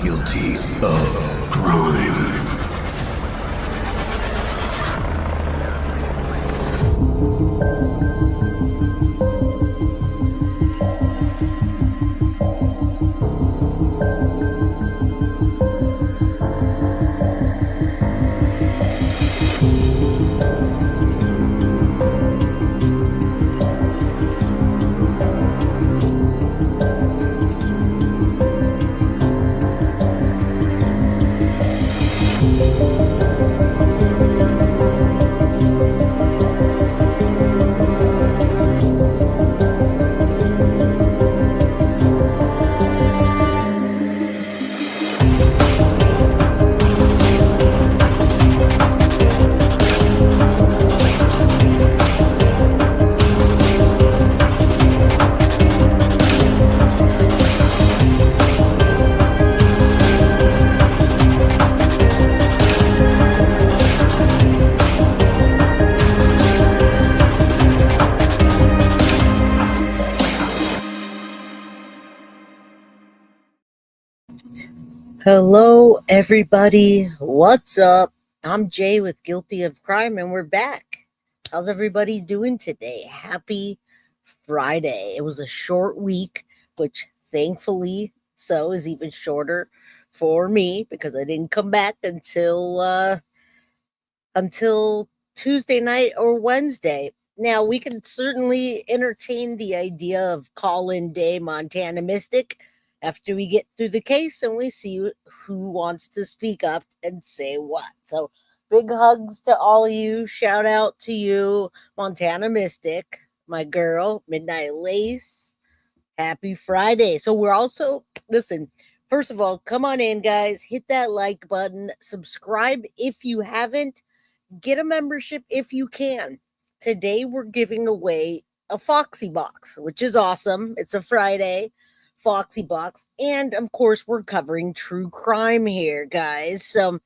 guilty of crime. Hello, everybody. What's up? I'm Jay with Guilty of Crime, and we're back. How's everybody doing today? Happy Friday. It was a short week, which thankfully so is even shorter for me because I didn't come back until Tuesday night or Wednesday. Now, we can certainly entertain the idea of call-in day Montana Mystic after we get through the case and we see who wants to speak up and say what. So, big hugs to all of you. Shout out to you, Montana Mystic, my girl, Midnight Lace. Happy Friday. So, we're also, listen, first of all, come on in, guys. Hit that like button. Subscribe if you haven't. Get a membership if you can. Today we're giving away a Foxy box, which is awesome. It's a Friday Foxy box. And of course, we're covering true crime here, guys. So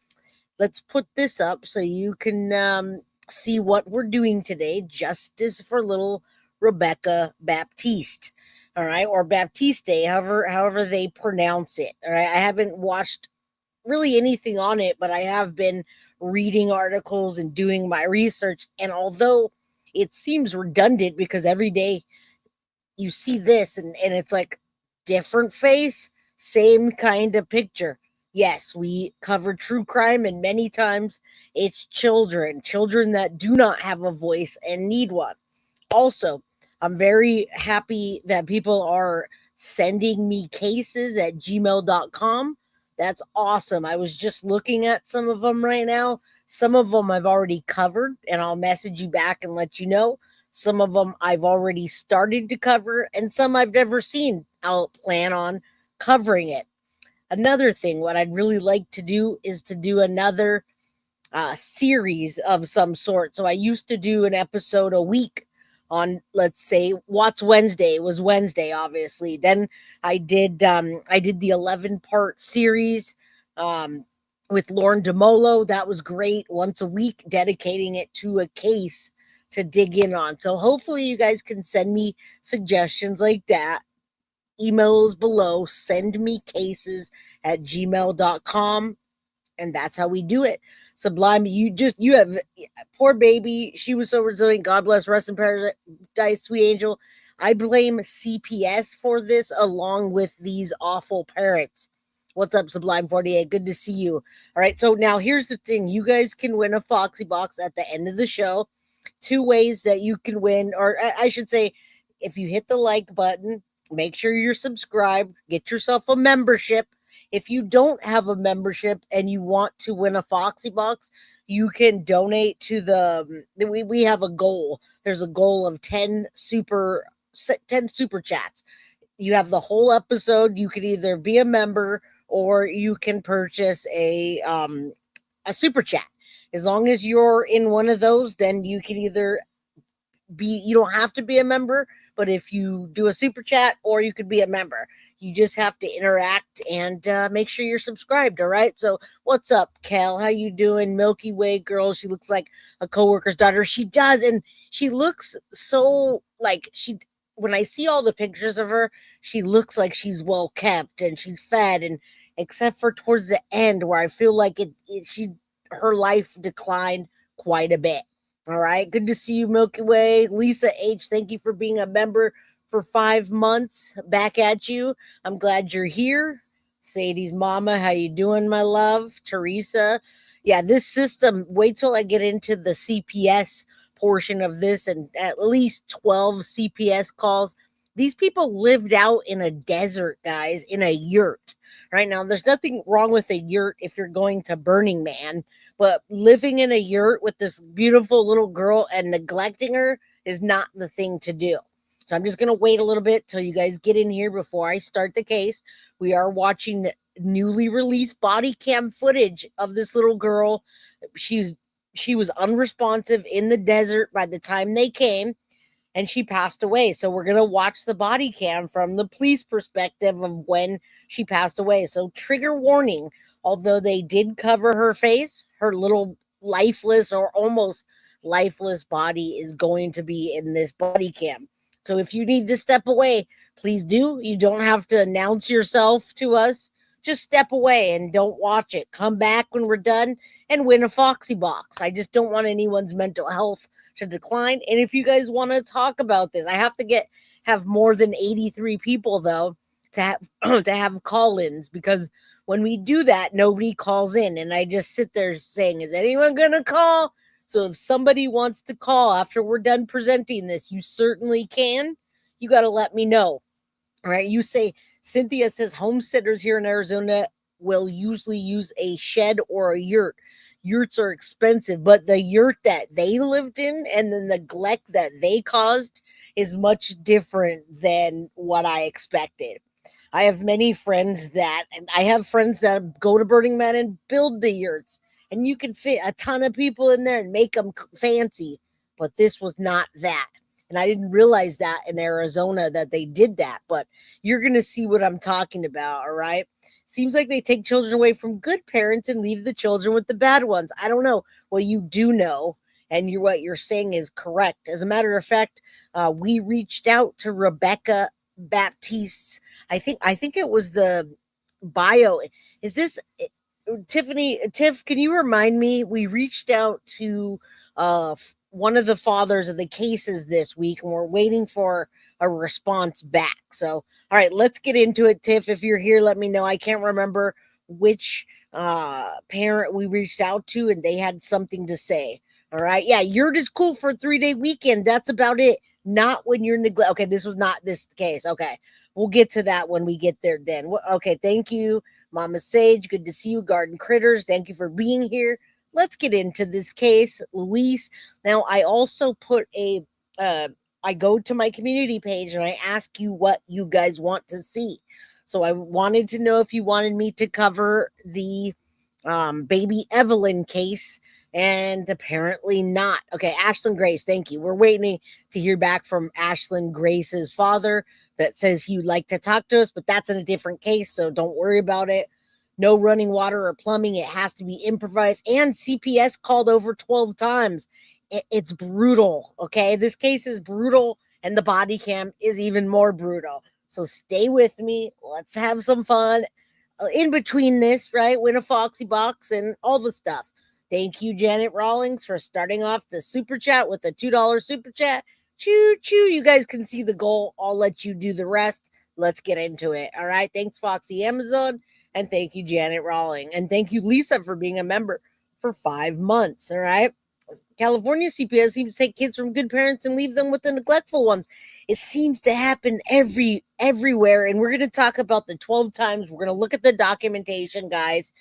let's put this up so you can see what we're doing today. Justice for little Rebekah Baptiste. All right, or Baptiste, however they pronounce it. All right. I haven't watched really anything on it, but I have been reading articles and doing my research. And although it seems redundant because every day you see this and it's like different face, same kind of picture. Yes, we cover true crime, and many times it's children that do not have a voice and need one. Also, I'm very happy that people are sending me cases at gmail.com. That's awesome. I was just looking at some of them right now. Some of them I've already covered, and I'll message you back and let you know. Some of them I've already started to cover, and some I've never seen. I'll plan on covering it. Another thing, what I'd really like to do is to do another series of some sort. So I used to do an episode a week on, let's say, What's Wednesday. It was Wednesday, obviously. Then I did the 11-part series with Lauren DeMolo. That was great. Once a week, dedicating it to a case to dig in on. So hopefully you guys can send me suggestions like that. Emails below. Send me cases at gmail.com. And that's how we do it. Sublime, you have poor baby. She was so resilient. God bless. Rest in paradise, sweet angel. I blame CPS for this, along with these awful parents. What's up, Sublime 48? Good to see you. All right. So now here's the thing. You guys can win a Foxy box at the end of the show. 2 ways that you can win, or I should say, if you hit the like button, make sure you're subscribed, get yourself a membership. If you don't have a membership and you want to win a Foxy box, you can donate to we have a goal. There's a goal of 10 super chats. You have the whole episode. You could either be a member or you can purchase a super chat. As long as you're in one of those, then you can either you don't have to be a member, but if you do a super chat, or you could be a member. You just have to interact and make sure you're subscribed. All right. So what's up, Cal? How you doing? Milky Way girl. She looks like a coworker's daughter. She does. And she looks so like when I see all the pictures of her, she looks like she's well kept and she's fed, and except for towards the end where I feel like her life declined quite a bit. All right, good to see you, Milky Way. Lisa H, thank you for being a member for 5 months. Back at you. I'm glad you're here. Sadie's mama, how you doing, my love? Teresa, yeah, this system. Wait till I get into the CPS portion of this and at least 12 CPS calls. These people lived out in a desert, guys, in a yurt. Right now, there's nothing wrong with a yurt if you're going to Burning Man, but living in a yurt with this beautiful little girl and neglecting her is not the thing to do. So I'm just going to wait a little bit till you guys get in here before I start the case. We are watching newly released body cam footage of this little girl. She was unresponsive in the desert by the time they came, and she passed away. So we're going to watch the body cam from the police perspective of when she passed away. So trigger warning, although they did cover her face, her little lifeless or almost lifeless body is going to be in this body cam. So if you need to step away, please do. You don't have to announce yourself to us. Just step away and don't watch it. Come back when we're done and win a Foxy box. I just don't want anyone's mental health to decline. And if you guys want to talk about this, I have to have more than 83 people though to have to have call-ins, because when we do that, nobody calls in, and I just sit there saying, is anyone gonna call? So if somebody wants to call after we're done presenting this, you certainly can. You got to let me know. All right. You say, Cynthia says homesteaders here in Arizona will usually use a shed or a yurt. Yurts are expensive, but the yurt that they lived in and the neglect that they caused is much different than what I expected. I have many friends and I have friends that go to Burning Man and build the yurts, and you can fit a ton of people in there and make them fancy, but this was not that. And I didn't realize that in Arizona that they did that, but you're going to see what I'm talking about. All right. Seems like they take children away from good parents and leave the children with the bad ones. I don't know. Well, you do know. And what you're saying is correct. As a matter of fact, we reached out to Rebekah Baptiste. I think it was the bio. Is this Tiffany? Tiff, can you remind me? We reached out to one of the fathers of the cases this week, and we're waiting for a response back. So, all right, let's get into it. Tiff, if you're here, let me know. I can't remember which parent we reached out to, and they had something to say. All right, yeah, yurt is cool for a 3-day weekend. That's about it. Not when you're neglect. Okay, this was not this case. Okay, we'll get to that when we get there. Then, okay, thank you, Mama Sage. Good to see you, Garden Critters. Thank you for being here. Let's get into this case, Luis. Now, I also put I go to my community page and I ask you what you guys want to see. So I wanted to know if you wanted me to cover the baby Evelyn case, and apparently not. Okay, Ashlyn Grace, thank you. We're waiting to hear back from Ashlyn Grace's father that says he would like to talk to us, but that's in a different case, so don't worry about it. No running water or plumbing. It has to be improvised. And CPS called over 12 times. It's brutal. Okay. This case is brutal, and the body cam is even more brutal. So stay with me. Let's have some fun in between this, right? Win a Foxy box and all the stuff. Thank you, Janet Rawlings, for starting off the super chat with a $2 super chat. Choo choo. You guys can see the goal. I'll let you do the rest. Let's get into it. All right. Thanks, Foxy Amazon. And thank you, Janet Rawling. And thank you, Lisa, for being a member for 5 months. All right. California CPS seems to take kids from good parents and leave them with the neglectful ones. It seems to happen everywhere. And we're going to talk about the 12 times. We're going to look at the documentation, guys.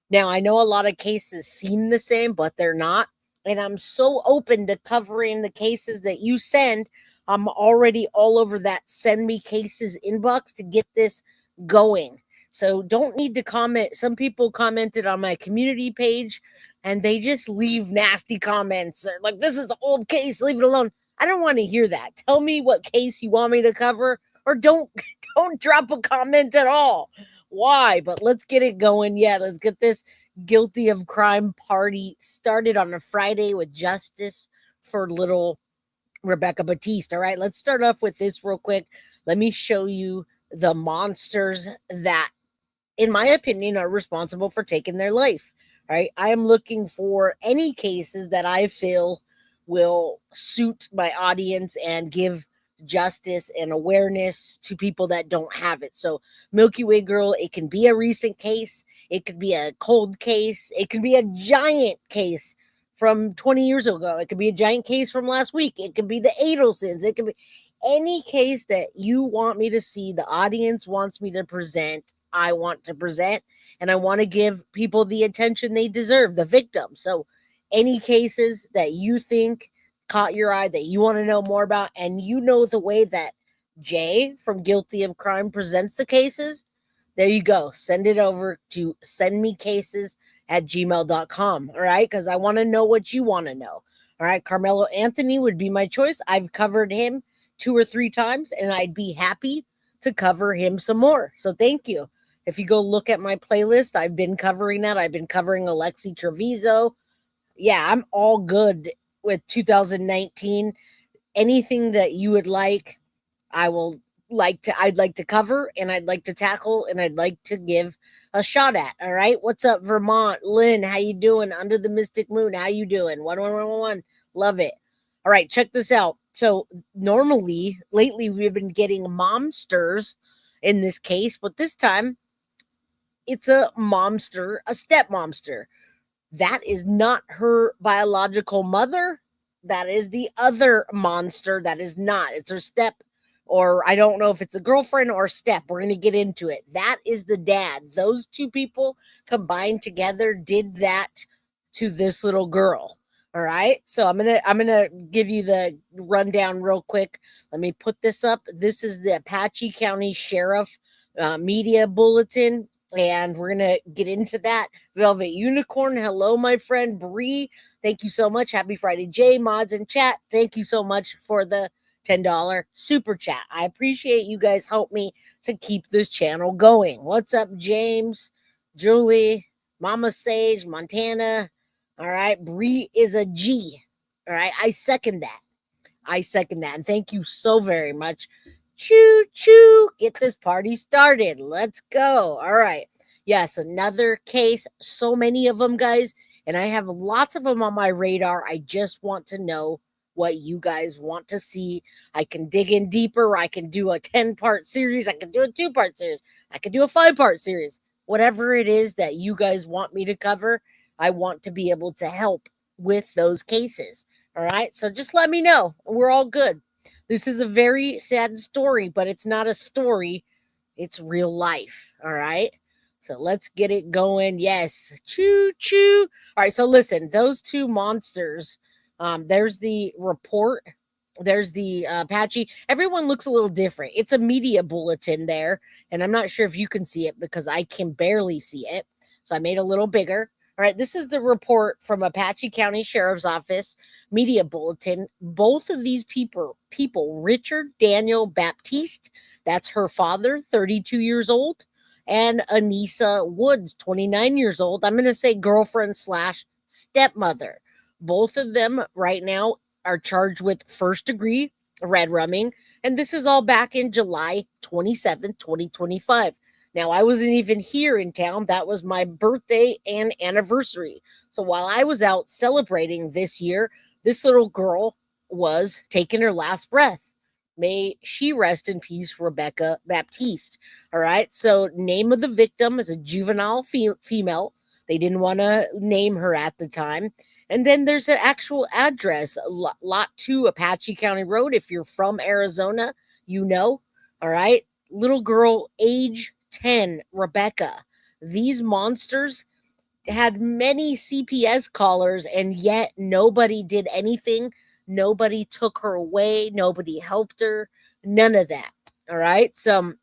Now, I know a lot of cases seem the same, but they're not. And I'm so open to covering the cases that you send. I'm already all over that send me cases inbox to get this going. So don't need to comment. Some people commented on my community page and they just leave nasty comments. They're like, this is an old case, leave it alone. I don't want to hear that. Tell me what case you want me to cover, or don't drop a comment at all. Why? But let's get it going. Yeah, let's get this guilty of crime party started on a Friday with justice for little Rebekah Baptiste. All right, let's start off with this real quick. Let me show you the monsters that, in my opinion, are responsible for taking their life. All right, I am looking for any cases that I feel will suit my audience and give justice and awareness to people that don't have it. So, Milky Way Girl, it can be a recent case, it could be a cold case, it could be a giant case from 20 years ago, it could be a giant case from last week, it could be the Adelsons, it could be any case that you want me to see, the audience wants me to present, I want to present, and I want to give people the attention they deserve, the victim. So, any cases that you think caught your eye that you want to know more about, and you know the way that Jay from Guilty of Crime presents the cases, there you go. Send it over to sendmecases@gmail.com. All right. Because I want to know what you want to know. All right. Carmelo Anthony would be my choice. I've covered him 2 or 3 times, and I'd be happy to cover him some more. So thank you. If you go look at my playlist, I've been covering that. I've been covering Alexi Treviso. Yeah, I'm all good with 2019. Anything that you would like, I'd like to cover, and I'd like to tackle, and I'd like to give a shot at. All right. What's up, Vermont? Lynn, how you doing? Under the Mystic Moon, how you doing? 11111. Love it. All right, check this out. So normally, lately, we've been getting momsters in this case, but this time it's a momster, a step momster. That is not her biological mother. That is the other monster. That is not. It's her step, or I don't know if it's a girlfriend or step. We're going to get into it. That is the dad. Those two people combined together did that to this little girl. All right. So I'm gonna give you the rundown real quick. Let me put this up. This is the Apache County Sheriff Media Bulletin, and we're gonna get into that. Velvet Unicorn, hello, my friend Bree. Thank you so much. Happy Friday, Jay. Mods in chat, thank you so much for the $10 super chat. I appreciate you guys. Help me to keep this channel going. What's up, James, Julie, Mama Sage, Montana? All right, Bree is a G. All right, I second that. And thank you so very much. Choo choo, get this party started. Let's go. All right. Yes, another case. So many of them, guys. And I have lots of them on my radar. I just want to know what you guys want to see. I can dig in deeper. I can do a 10-part series. I can do a 2-part series. I can do a 5-part series. Whatever it is that you guys want me to cover, I want to be able to help with those cases. All right. So just let me know. We're all good. This is a very sad story, but it's not a story. It's real life. All right. So let's get it going. Yes. Choo choo. All right. So listen, those two monsters, there's the report. There's the Apache. Everyone looks a little different. It's a media bulletin there. And I'm not sure if you can see it because I can barely see it. So I made it a little bigger. All right, this is the report from Apache County Sheriff's Office Media Bulletin. Both of these people, Richard Daniel Baptiste, that's her father, 32 years old, and Anicia Woods, 29 years old. I'm going to say girlfriend / stepmother. Both of them right now are charged with first-degree red rumming, and this is all back in July 27, 2025. Now, I wasn't even here in town. That was my birthday and anniversary. So while I was out celebrating this year, this little girl was taking her last breath. May she rest in peace, Rebekah Baptiste. All right. So name of the victim is a juvenile female. They didn't want to name her at the time. And then there's an actual address, Lot 2, Apache County Road. If you're from Arizona, you know. All right. Little girl, age 10, Rebekah. These monsters had many CPS callers, and yet nobody did anything. Nobody took her away. Nobody helped her. None of that. All right. So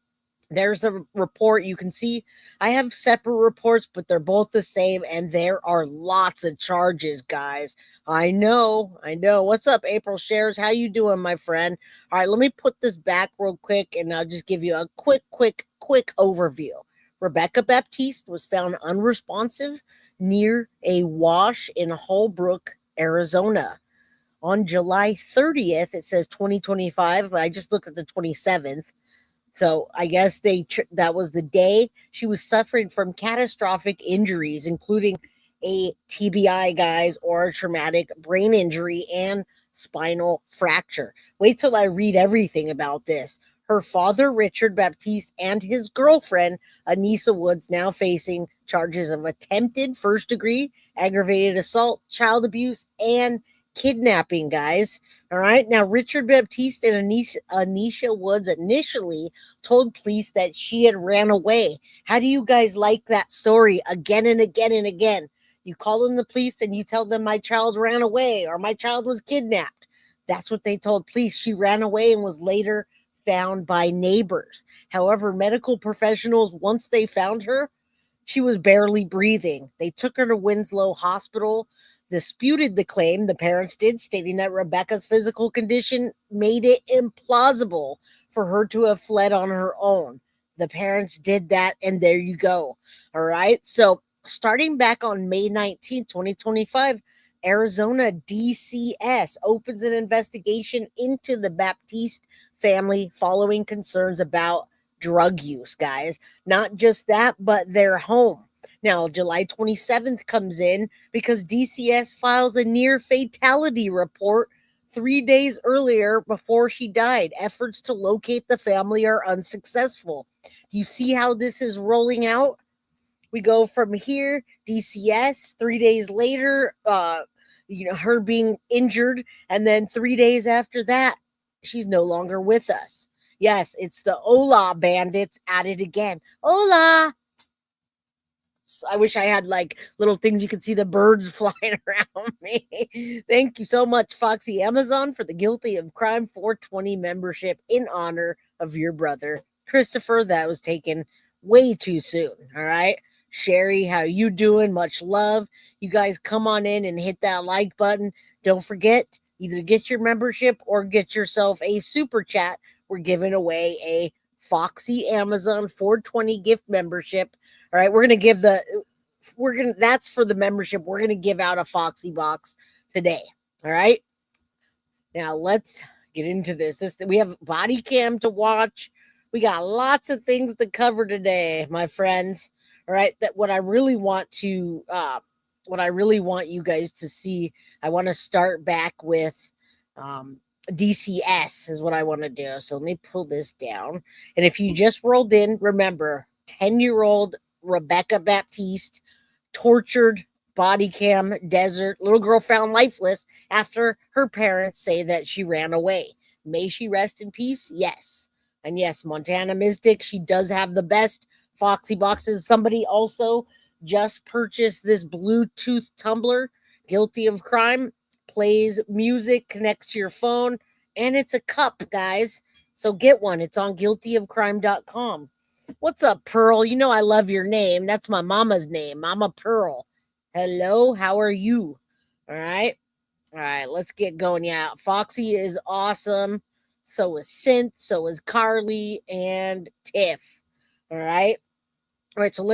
there's the report. You can see I have separate reports, but they're both the same. And there are lots of charges, guys. I know. What's up, April Shares? How you doing, my friend? All right, let me put this back real quick, and I'll just give you a quick overview. Rebekah Baptiste was found unresponsive near a wash in Holbrook, Arizona. On July 30th, it says 2025, but I just looked at the 27th. So I guess that was the day she was suffering from catastrophic injuries, including a TBI, guys, or a traumatic brain injury and spinal fracture. Wait till I read everything about this. Her father, Richard Baptiste, and his girlfriend, Anicia Woods, now facing charges of attempted first degree, aggravated assault, child abuse, and kidnapping, guys. All right. Now, Richard Baptiste and Anicia Woods initially told police that she had ran away. How do you guys like that story again and again and again? You call in the police and you tell them my child ran away or my child was kidnapped. That's what they told police. She ran away and was later found by neighbors. However, medical professionals, once they found her, she was barely breathing. They took her to Winslow Hospital, disputed the claim, the parents did, stating that Rebekah's physical condition made it implausible for her to have fled on her own. The parents did that, and there you go. All right. So, starting back on May 19th, 2025, Arizona DCS opens an investigation into the Baptiste family following concerns about drug use, guys. Not just that, but their home. Now, July 27th comes in because DCS files a near fatality report 3 days earlier before she died. Efforts to locate the family are unsuccessful. You see how this is rolling out? We go from here, DCS, 3 days later, her being injured, and then 3 days after that, she's no longer with us. Yes, it's the Ola bandits at it again. Ola! I wish I had like little things you could see the birds flying around me. Thank you so much, Foxy Amazon, for the Guilty of Crime 420 membership in honor of your brother, Christopher. That was taken way too soon. All right. Sherry, how you doing? Much love. You guys come on in and hit that like button. Don't forget, either get your membership or get yourself a super chat. We're giving away a Foxy Amazon 420 gift membership. All right, that's for the membership. We're gonna give out a Foxy box today. All right. Now let's get into this. We have Bodycam to watch. We got lots of things to cover today, my friends. All right. What I really want you guys to see, I want to start back with DCS is what I want to do. So let me pull this down. And if you just rolled in, remember 10-year-old Rebekah Baptiste, tortured, body cam, desert, little girl found lifeless after her parents say that she ran away. May she rest in peace? Yes. And yes, Montana Mystic, she does have the best Foxy boxes. Somebody also just purchased this Bluetooth tumbler, Guilty of Crime, plays music, connects to your phone, and it's a cup, guys. So get one. It's on guiltyofcrime.com. What's up, Pearl? You know I love your name. That's my mama's name, Mama Pearl. Hello, how are you? All right. All right, let's get going. Yeah, Foxy is awesome. So is Synth, so is Carly and Tiff. All right. All right, so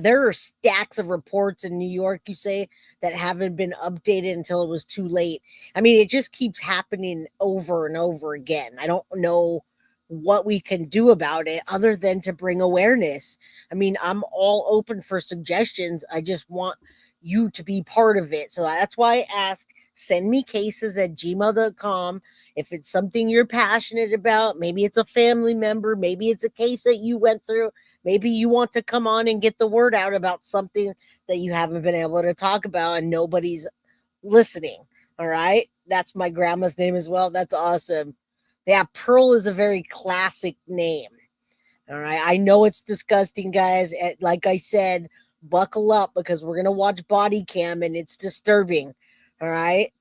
there are stacks of reports in New York, you say, that haven't been updated until it was too late. I mean, it just keeps happening over and over again. I don't know what we can do about it other than to bring awareness. I mean, I'm all open for suggestions. I just want you to be part of it. So that's why I ask, send me cases at gmail.com. If it's something you're passionate about, maybe it's a family member, maybe it's a case that you went through, maybe you want to come on and get the word out about something that you haven't been able to talk about and nobody's listening. All right. That's my grandma's name as well. That's awesome. Yeah. Pearl is a very classic name. All right. I know it's disgusting, guys. Like I said, buckle up because we're going to watch Bodycam and it's disturbing. All right.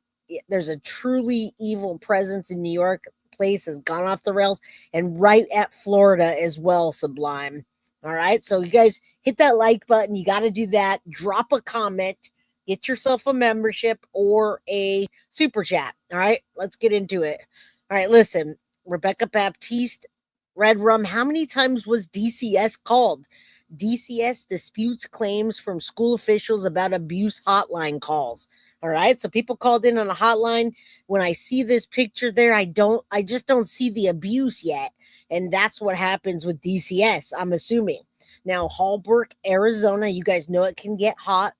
There's a truly evil presence in New York. Place has gone off the rails, and right at Florida as well, Sublime. All right. So you guys hit that like button. You got to do that. Drop a comment. Get yourself a membership or a super chat. All right. Let's get into it. All right. Listen, Rebekah Baptiste, Red Rum. How many times was DCS called? DCS disputes claims from school officials about abuse hotline calls. All right. So people called in on a hotline. When I see this picture there, I just don't see the abuse yet. And that's what happens with DCS, I'm assuming. Now, Hallbrook, Arizona, you guys know it can get hot.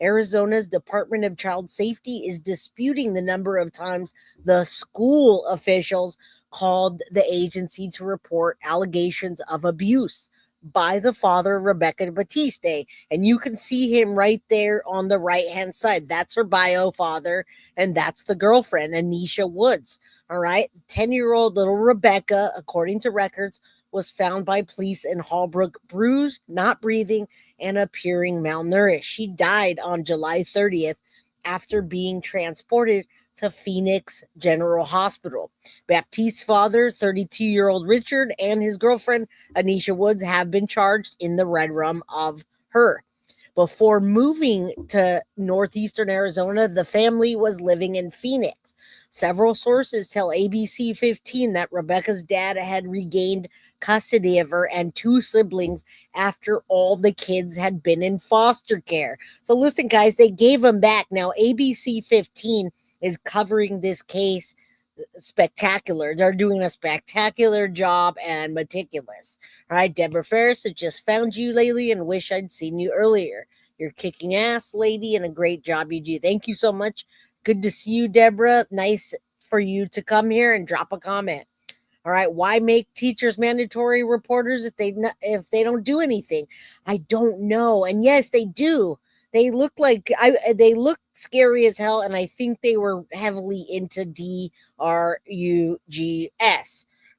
Arizona's Department of Child Safety is disputing the number of times the school officials called the agency to report allegations of abuse by the father, Rebekah Baptiste. And you can see him right there on the right-hand side. That's her bio father, and that's the girlfriend, Anicia Woods. All right. 10-year-old little Rebekah, according to records, was found by police in Hallbrook bruised, not breathing, and appearing malnourished. She died on July 30th after being transported to Phoenix General Hospital. Baptiste's father, 32-year-old Richard, and his girlfriend, Anicia Woods, have been charged in the red room of her. Before moving to northeastern Arizona, the family was living in Phoenix. Several sources tell ABC 15 that Rebekah's dad had regained custody of her and two siblings after all the kids had been in foster care. So listen, guys, they gave them back. Now, ABC 15 is covering this case spectacular. They're doing a spectacular job and meticulous. All right, Deborah Ferris, I just found you lately and wish I'd seen you earlier. You're kicking ass, lady, and a great job you do. Thank you so much. Good to see you, Deborah. Nice for you to come here and drop a comment. All right, why make teachers mandatory reporters if they don't do anything? I don't know. And yes, they do. They look they look scary as hell, and I think they were heavily into DRUGS.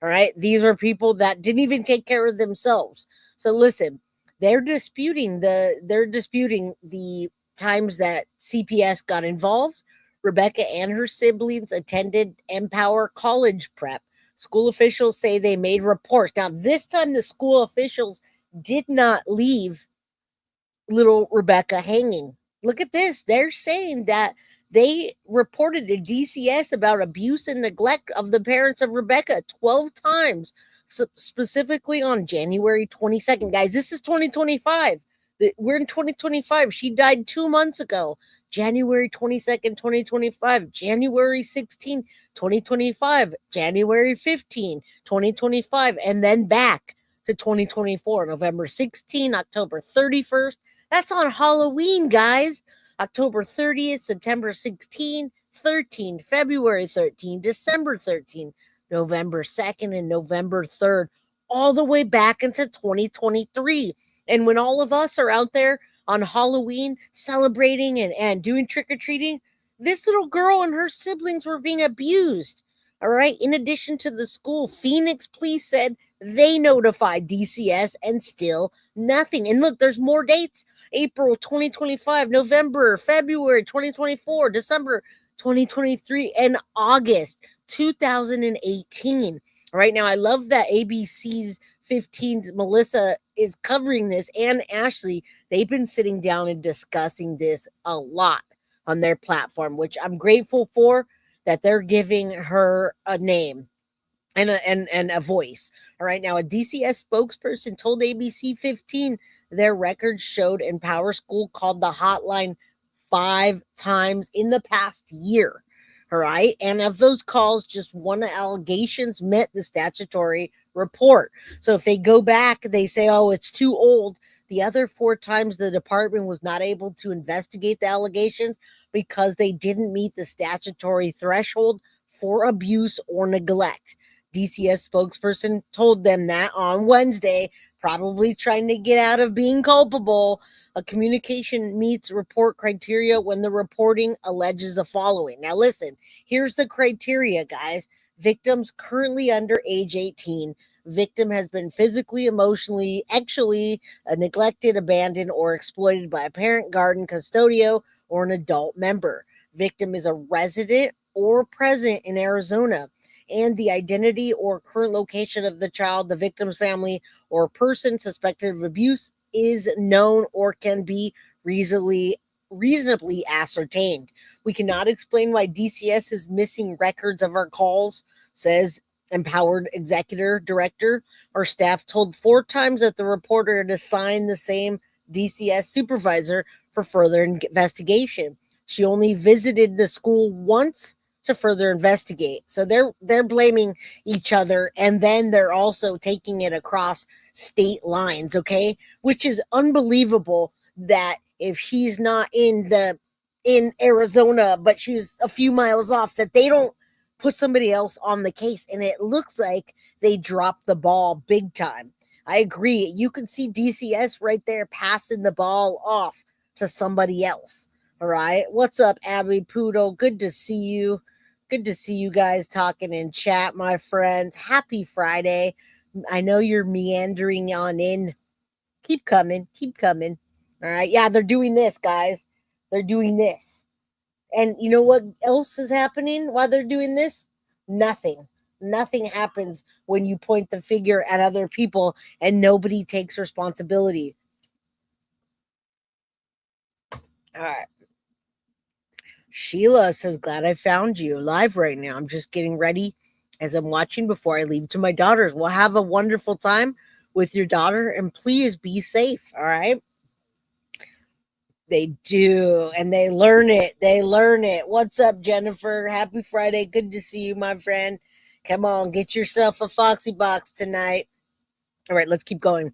All right, these are people that didn't even take care of themselves. So listen, they're disputing the times that CPS got involved. Rebekah and her siblings attended Empower College Prep. School officials say they made reports. Now, this time the school officials did not leave little Rebekah hanging. Look at this. They're saying that they reported to DCS about abuse and neglect of the parents of Rebekah 12 times, specifically on January 22nd. Guys, this is 2025. We're in 2025. She died 2 months ago. January 22nd, 2025, January 16, 2025, January 15, 2025, and then back to 2024, November 16, October 31st. That's on Halloween, guys. October 30th, September 16, 13, February 13, December 13, November 2nd, and November 3rd, all the way back into 2023. And when all of us are out there on Halloween celebrating and doing trick-or-treating, this little girl and her siblings were being abused. All right. In addition to the school, Phoenix police said they notified DCS and still nothing. And look, there's more dates. April 2025, November, February 2024, December 2023, and August 2018. Right now, I love that ABC's 15's Melissa is covering this, and Ashley. They've been sitting down and discussing this a lot on their platform, which I'm grateful for, that they're giving her a name and a voice. All right. Now, a DCS spokesperson told ABC 15 their records showed Empower School called the hotline 5 times in the past year. All right. And of those calls, just one allegations met the statutory report. So if they go back, they say, oh, it's too old. The other 4 times the department was not able to investigate the allegations because they didn't meet the statutory threshold for abuse or neglect. DCS spokesperson told them that on Wednesday, probably trying to get out of being culpable. A communication meets report criteria when the reporting alleges the following. Now, listen, here's the criteria, guys. Victims currently under age 18. Victim has been physically, emotionally, actually neglected, abandoned, or exploited by a parent, guardian, custodio, or an adult member. Victim is a resident or present in Arizona, and the identity or current location of the child, the victim's family, or person suspected of abuse is known or can be reasonably ascertained. We cannot explain why DCS is missing records of our calls, says Empowered Executive Director. Our staff told 4 times that the reporter had assigned the same DCS supervisor for further investigation. She only visited the school once to further investigate. So they're blaming each other, and then they're also taking it across state lines, okay? Which is unbelievable that if she's not in Arizona, but she's a few miles off, that they don't put somebody else on the case. And it looks like they dropped the ball big time. I agree. You can see DCS right there passing the ball off to somebody else. All right. What's up, Abby Poodle? Good to see you. Good to see you guys talking in chat, my friends. Happy Friday. I know you're meandering on in. Keep coming. Keep coming. All right. Yeah, they're doing this, guys. They're doing this. And you know what else is happening while they're doing this? Nothing. Nothing happens when you point the finger at other people and nobody takes responsibility. All right. Sheila says, glad I found you live right now. I'm just getting ready as I'm watching before I leave to my daughters. Well, have a wonderful time with your daughter and please be safe. All right. They do, and they learn it. They learn it. What's up, Jennifer? Happy Friday. Good to see you, my friend. Come on, get yourself a Foxy box tonight. All right, let's keep going.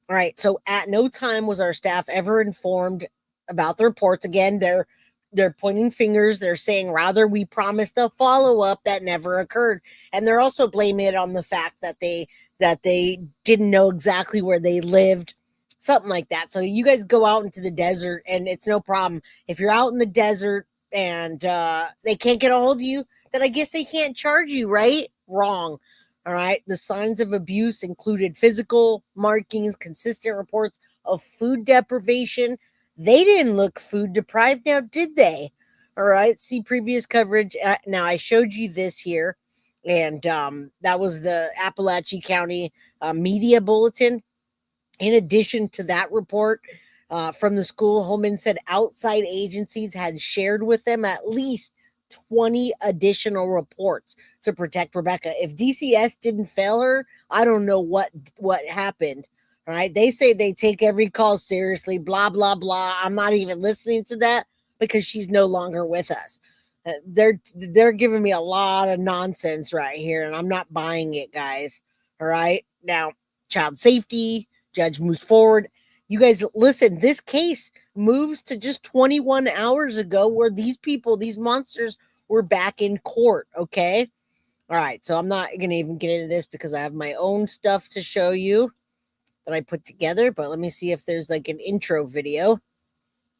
All right, so at no time was our staff ever informed about the reports. Again, they're pointing fingers. They're saying rather we promised a follow-up that never occurred. And they're also blaming it on the fact that they didn't know exactly where they lived. Something like that. So you guys go out into the desert and it's no problem. If you're out in the desert and they can't get a hold of you, then I guess they can't charge you, right? Wrong. All right. The signs of abuse included physical markings, consistent reports of food deprivation. They didn't look food deprived now, did they? All right. See previous coverage. Now I showed you this here. And that was the Appalachia County Media Bulletin. In addition to that report from the school, Holman said outside agencies had shared with them at least 20 additional reports to protect Rebekah. If DCS didn't fail her, I don't know what happened. All right. They say they take every call seriously, blah, blah, blah. I'm not even listening to that because she's no longer with us. They're giving me a lot of nonsense right here, and I'm not buying it, guys. All right. Now, child safety, judge moves forward. You guys listen, this case moves to just 21 hours ago where these people, these monsters were back in court. Okay. All right. So I'm not going to even get into this because I have my own stuff to show you that I put together, but let me see if there's like an intro video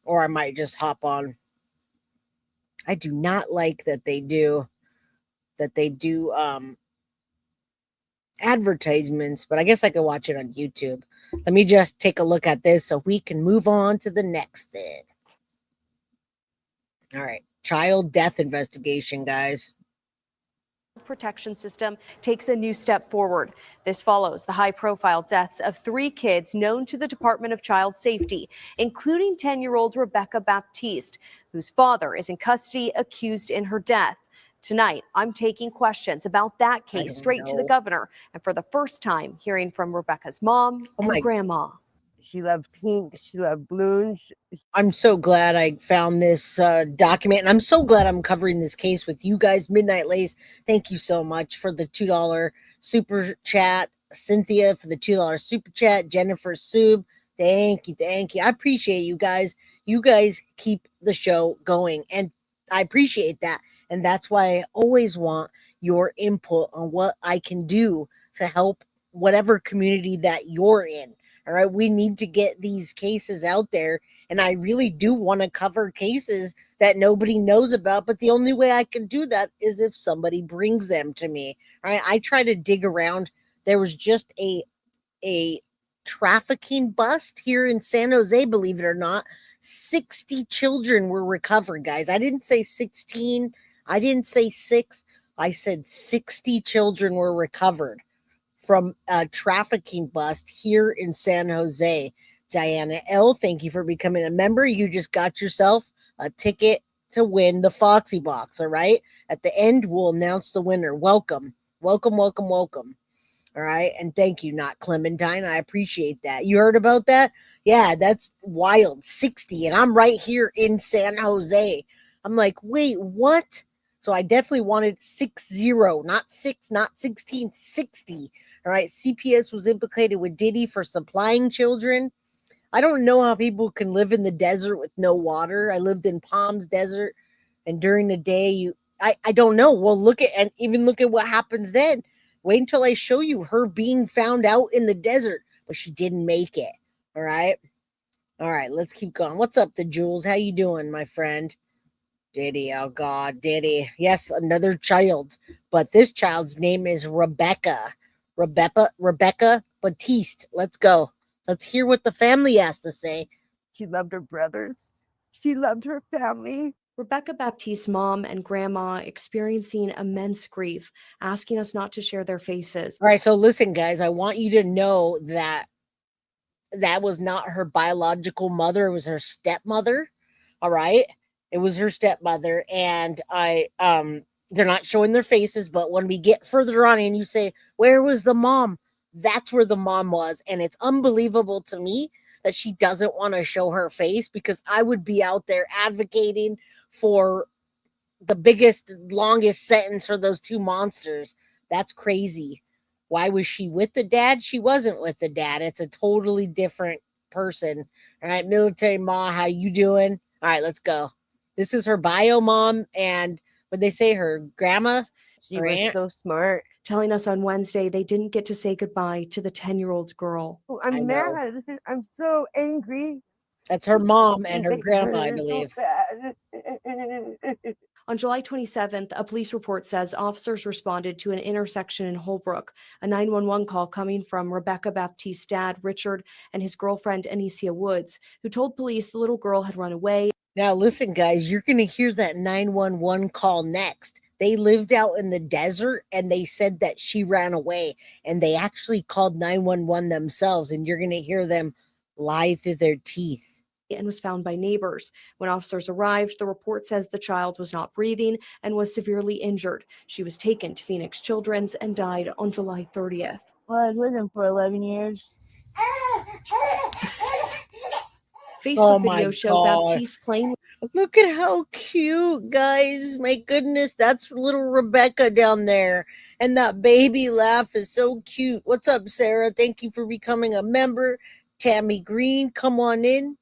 or I might just hop on. I do not like that they do advertisements, but I guess I could watch it on YouTube. Let me just take a look at this so we can move on to the next thing. All right. Child death investigation, guys. Protection system takes a new step forward. This follows the high-profile deaths of 3 kids known to the Department of Child Safety, including 10-year-old Rebekah Baptiste, whose father is in custody accused in her death. Tonight, I'm taking questions about that case straight to the governor, and for the first time, hearing from Rebekah's mom and grandma. She loved pink. She loved balloons. I'm so glad I found this document, and I'm so glad I'm covering this case with you guys. Midnight Lace, thank you so much for the $2 super chat. Cynthia for the $2 super chat. Jennifer Sub, thank you. I appreciate you guys. You guys keep the show going, and I appreciate that. And that's why I always want your input on what I can do to help whatever community that you're in. All right. We need to get these cases out there. And I really do want to cover cases that nobody knows about. But the only way I can do that is if somebody brings them to me. All right. I try to dig around. There was just a trafficking bust here in San Jose, believe it or not. 60 children were recovered, guys. I didn't say 16. I didn't say 6. I said 60 children were recovered from a trafficking bust here in San Jose. Diana L., thank you for becoming a member. You just got yourself a ticket to win the Foxy box, all right? At the end, we'll announce the winner. Welcome. All right. And thank you, not Clementine. I appreciate that. You heard about that? Yeah, that's wild. 60. And I'm right here in San Jose. I'm like, wait, what? So I definitely wanted 60, not 6, not 16, 60. All right. CPS was implicated with Diddy for supplying children. I don't know how people can live in the desert with no water. I lived in Palms Desert, and during the day, I don't know. Well, and even look at what happens then. Wait until I show you her being found out in the desert, but she didn't make it. All right. All right, let's keep going. What's up, the Jules? How you doing, my friend? Diddy, oh God, Diddy. Yes, another child, but this child's name is Rebekah. Rebekah Baptiste. Let's go. Let's hear what the family has to say. She loved her brothers. She loved her family. Rebekah Baptiste's mom and grandma experiencing immense grief, asking us not to share their faces. All right, so listen, guys, I want you to know that that was not her biological mother. It was her stepmother. All right. It was her stepmother. And they're not showing their faces, but when we get further on and you say, where was the mom? That's where the mom was. And it's unbelievable to me that she doesn't want to show her face, because I would be out there advocating for the biggest, longest sentence for those two monsters. That's crazy. Why was she with the dad? She wasn't with the dad. It's a totally different person. All right, military ma, how you doing? All right, let's go. This is her bio mom, and what they say, her grandma. She her was aunt. so smart. Telling us on Wednesday they didn't get to say goodbye to the 10-year-old girl. Oh, I I'm know. mad. I'm so angry. That's her mom and her They grandma, hurt I her so believe. bad. On July 27th, a police report says officers responded to an intersection in Holbrook, a 911 call coming from Rebekah Baptiste's dad, Richard, and his girlfriend, Anicia Woods, who told police the little girl had run away. Now, listen, guys, you're going to hear that 911 call next. They lived out in the desert and they said that she ran away, and they actually called 911 themselves, and you're going to hear them lie through their teeth. And was found by neighbors. When officers arrived, the report says the child was not breathing and was severely injured. She was taken to Phoenix Children's and died on July 30th. Well, I was with him for 11 years. Facebook video show Baptiste playing. Look at how cute, guys. My goodness, that's little Rebekah down there. And that baby laugh is so cute. What's up, Sarah? Thank you for becoming a member. Tammy Green, come on in.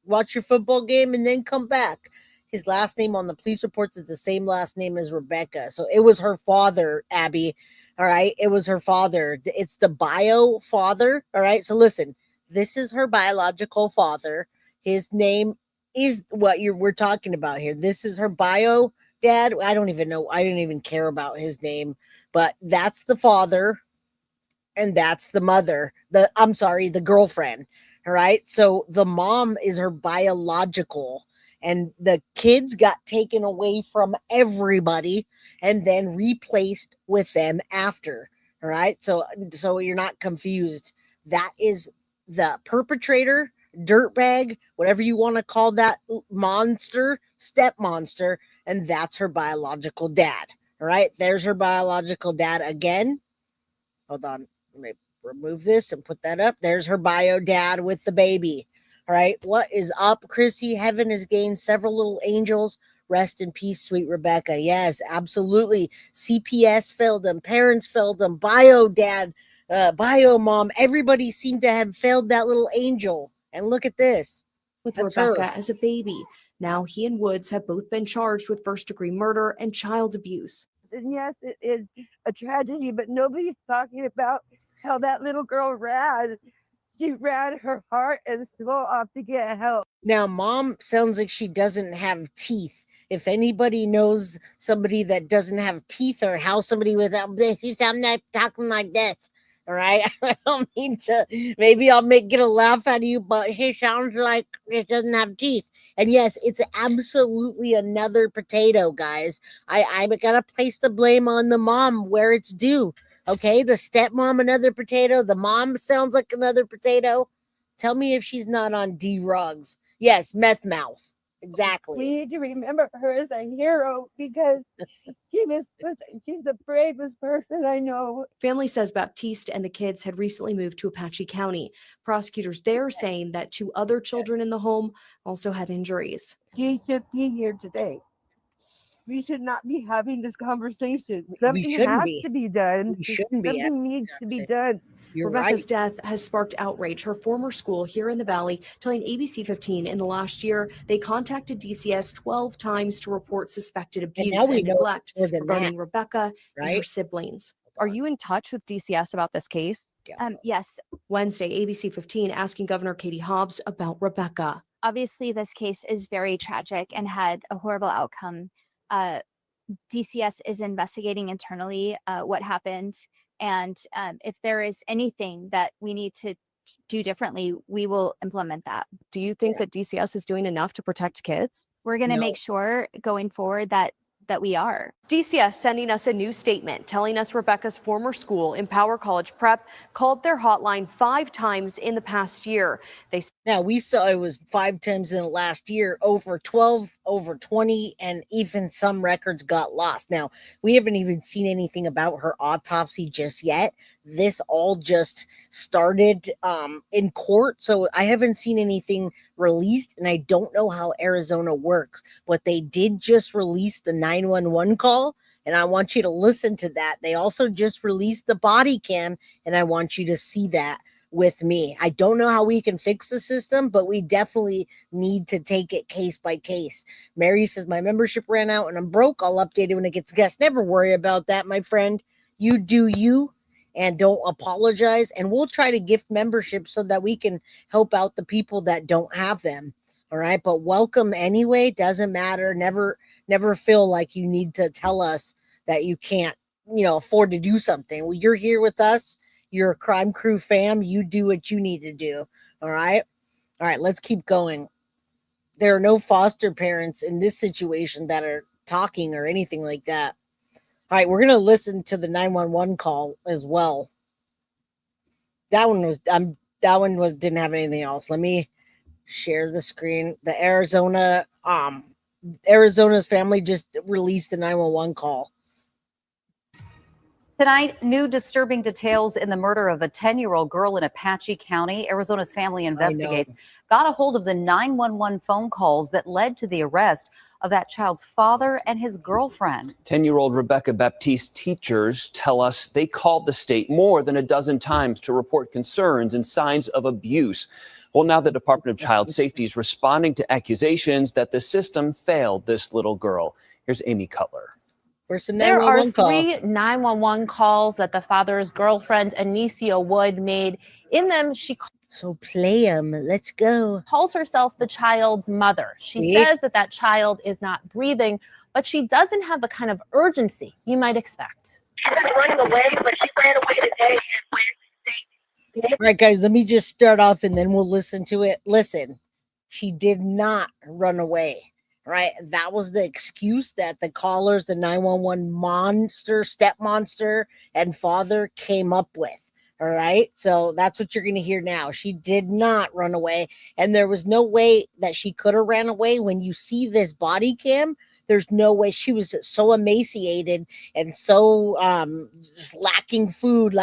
Watch your football game and then come back. His last name on the police reports is the same last name as Rebekah. So it was her father, Abby. All right. It was her father. It's the bio father. All right. So listen, this is her biological father. His name is what we're talking about here. This is her bio dad. I don't even know. I didn't even care about his name, but that's the father and that's the mother. The girlfriend. All right. So the mom is her biological, and the kids got taken away from everybody and then replaced with them after. All right. So you're not confused. That is the perpetrator, dirtbag, whatever you want to call that monster, step monster, and that's her biological dad. All right. There's her biological dad again. Hold on. Let me remove this and put that up. There's her bio dad with the baby. All right. What is up, Chrissy? Heaven has gained several little angels. Rest in peace, sweet Rebekah. Yes, absolutely. CPS failed them. Parents failed them. Bio dad, bio mom. Everybody seemed to have failed that little angel. And look at this. With That's Rebekah her. as a baby. Now he and Woods have both been charged with first-degree murder and child abuse. And yes, it is a tragedy, but nobody's talking about how that little girl ran. She ran her heart and soul off to get help. Now, mom sounds like she doesn't have teeth. If anybody knows somebody that doesn't have teeth, or how somebody without teeth, I'm not talking like this. All right. I don't mean to, maybe I'll get a laugh out of you, but she sounds like she doesn't have teeth. And yes, it's absolutely another potato, guys. I gotta place the blame on the mom where it's due. Okay, the stepmom, another potato. The mom sounds like another potato. Tell me if she's not on D-Rugs. Yes, meth mouth. Exactly. We need to remember her as a hero because she's the bravest person I know. Family says Baptiste and the kids had recently moved to Apache County. Prosecutors there saying that two other children in the home also had injuries. She should be here today. we should not be having this conversation. We Something shouldn't has be. to be done. We shouldn't be. Something needs to be Actually. done. You're Rebekah's right. death has sparked outrage. Her former school here in the Valley telling ABC 15 in the last year they contacted DCS 12 times to report suspected And abuse now we and know neglect more than that, regarding Rebekah and her right? siblings. Are you in touch with DCS about this case? Yes. Wednesday, ABC 15 asking Governor Katie Hobbs about Rebekah. Obviously, this case is very tragic and had a horrible outcome. DCS is investigating internally what happened. And if there is anything that we need to do differently, we will implement that. Do you think that DCS is doing enough to protect kids? We're going to No. make sure going forward that we are. DCS sending us a new statement telling us Rebekah's former school, Empower College Prep, called their hotline 5 times in the past year. Now we saw it was 5 times in the last year, over 12, over 20, and even some records got lost. Now we haven't even seen anything about her autopsy just yet. This all just started in court, so I haven't seen anything released, and I don't know how Arizona works, but they did just release the 911 call, and I want you to listen to that. They also just released the body cam, and I want you to see that with me. I don't know how we can fix the system, but we definitely need to take it case by case. Mary says, my membership ran out and I'm broke. I'll update it when it gets guessed. Never worry about that, my friend. You do you, and don't apologize. And we'll try to gift membership so that we can help out the people that don't have them. All right. But welcome anyway. Doesn't matter. Never feel like you need to tell us that you can't, afford to do something. Well, you're here with us. You're a Crime Crew fam. You do what you need to do. All right. All right. Let's keep going. There are no foster parents in this situation that are talking or anything like that. All right. We're going to listen to the 911 call as well. That one didn't have anything else. Let me share the screen. The Arizona's family just released the 911 call. Tonight, new disturbing details in the murder of a 10-year-old girl in Apache County. Arizona's Family Investigates got a hold of the 911 phone calls that led to the arrest of that child's father and his girlfriend. 10-year-old Rebekah Baptiste teachers tell us they called the state more than a dozen times to report concerns and signs of abuse. Well, now the Department of Child Safety is responding to accusations that the system failed this little girl. Here's Amy Cutler. There are 3 911 calls that the father's girlfriend, Anicia Woods, made. In them, she play them. Let's go. Calls herself the child's mother. She says that child is not breathing, but she doesn't have the kind of urgency you might expect. She was running away, but she ran away today and All right, guys, let me just start off and then we'll listen to it. Listen, she did not run away. Right, that was the excuse that the callers, the 911 step monster, and father came up with. All right, so that's what you're going to hear now. She did not run away, and there was no way that she could have ran away. When you see this body cam, there's no way. She was so emaciated and so just lacking food,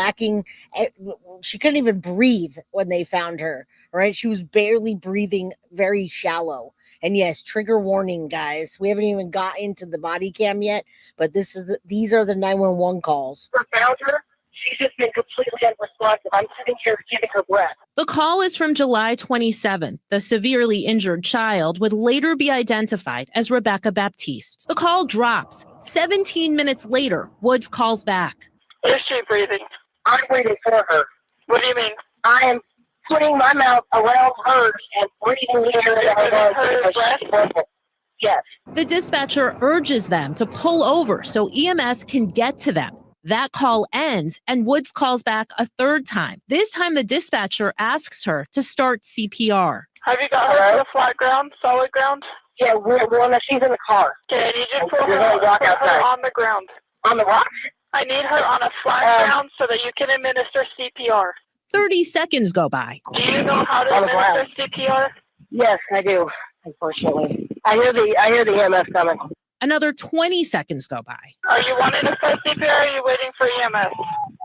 she couldn't even breathe when they found her. Right, she was barely breathing, very shallow. And yes, trigger warning, guys. We haven't even got into the body cam yet, but these are the 911 calls. found her. She's just been completely unresponsive. I'm sitting here giving her breath. The call is from July 27. The severely injured child would later be identified as Rebekah Baptiste. The call drops. 17 minutes later, Woods calls back. Is she breathing? I'm waiting for her. What do you mean? I am putting my mouth around hers and breathing the air in her lungs. Yes. The dispatcher urges them to pull over so EMS can get to them. That call ends and Woods calls back a 3rd time. This time the dispatcher asks her to start CPR. Have you got her to the flat ground, solid ground? Yeah, she's in the car. Okay, I need you to put her on the ground. On the rock? I need her on a flat ground so that you can administer CPR. 30 seconds go by. Do you know how to administer CPR? Yes, I do, unfortunately. I hear the EMS coming. Another 20 seconds go by. Are you wanting to start CPR or are you waiting for EMS?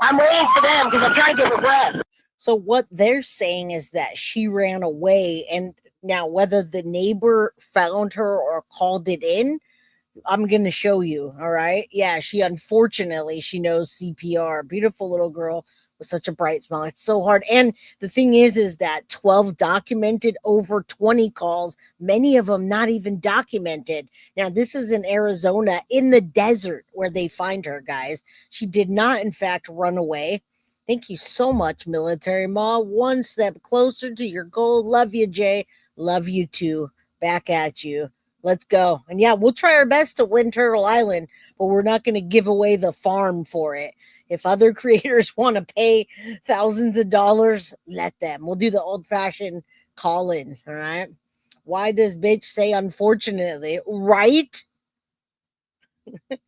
I'm waiting for them because I'm trying to get her breath. So what they're saying is that she ran away, and now whether the neighbor found her or called it in, I'm going to show you. All right. Yeah. She unfortunately, she knows CPR. Beautiful little girl with such a bright smile. It's so hard. And the thing is that 12 documented, over 20 calls, many of them not even documented. Now, this is in Arizona in the desert where they find her, guys. She did not, in fact, run away. Thank you so much, Military Ma. One step closer to your goal. Love you, Jay. Love you too. Back at you. Let's go. And yeah, we'll try our best to win Turtle Island, but we're not going to give away the farm for it. If other creators want to pay thousands of dollars, let them. We'll do the old-fashioned call-in, all right? Why does bitch say unfortunately? Right? Not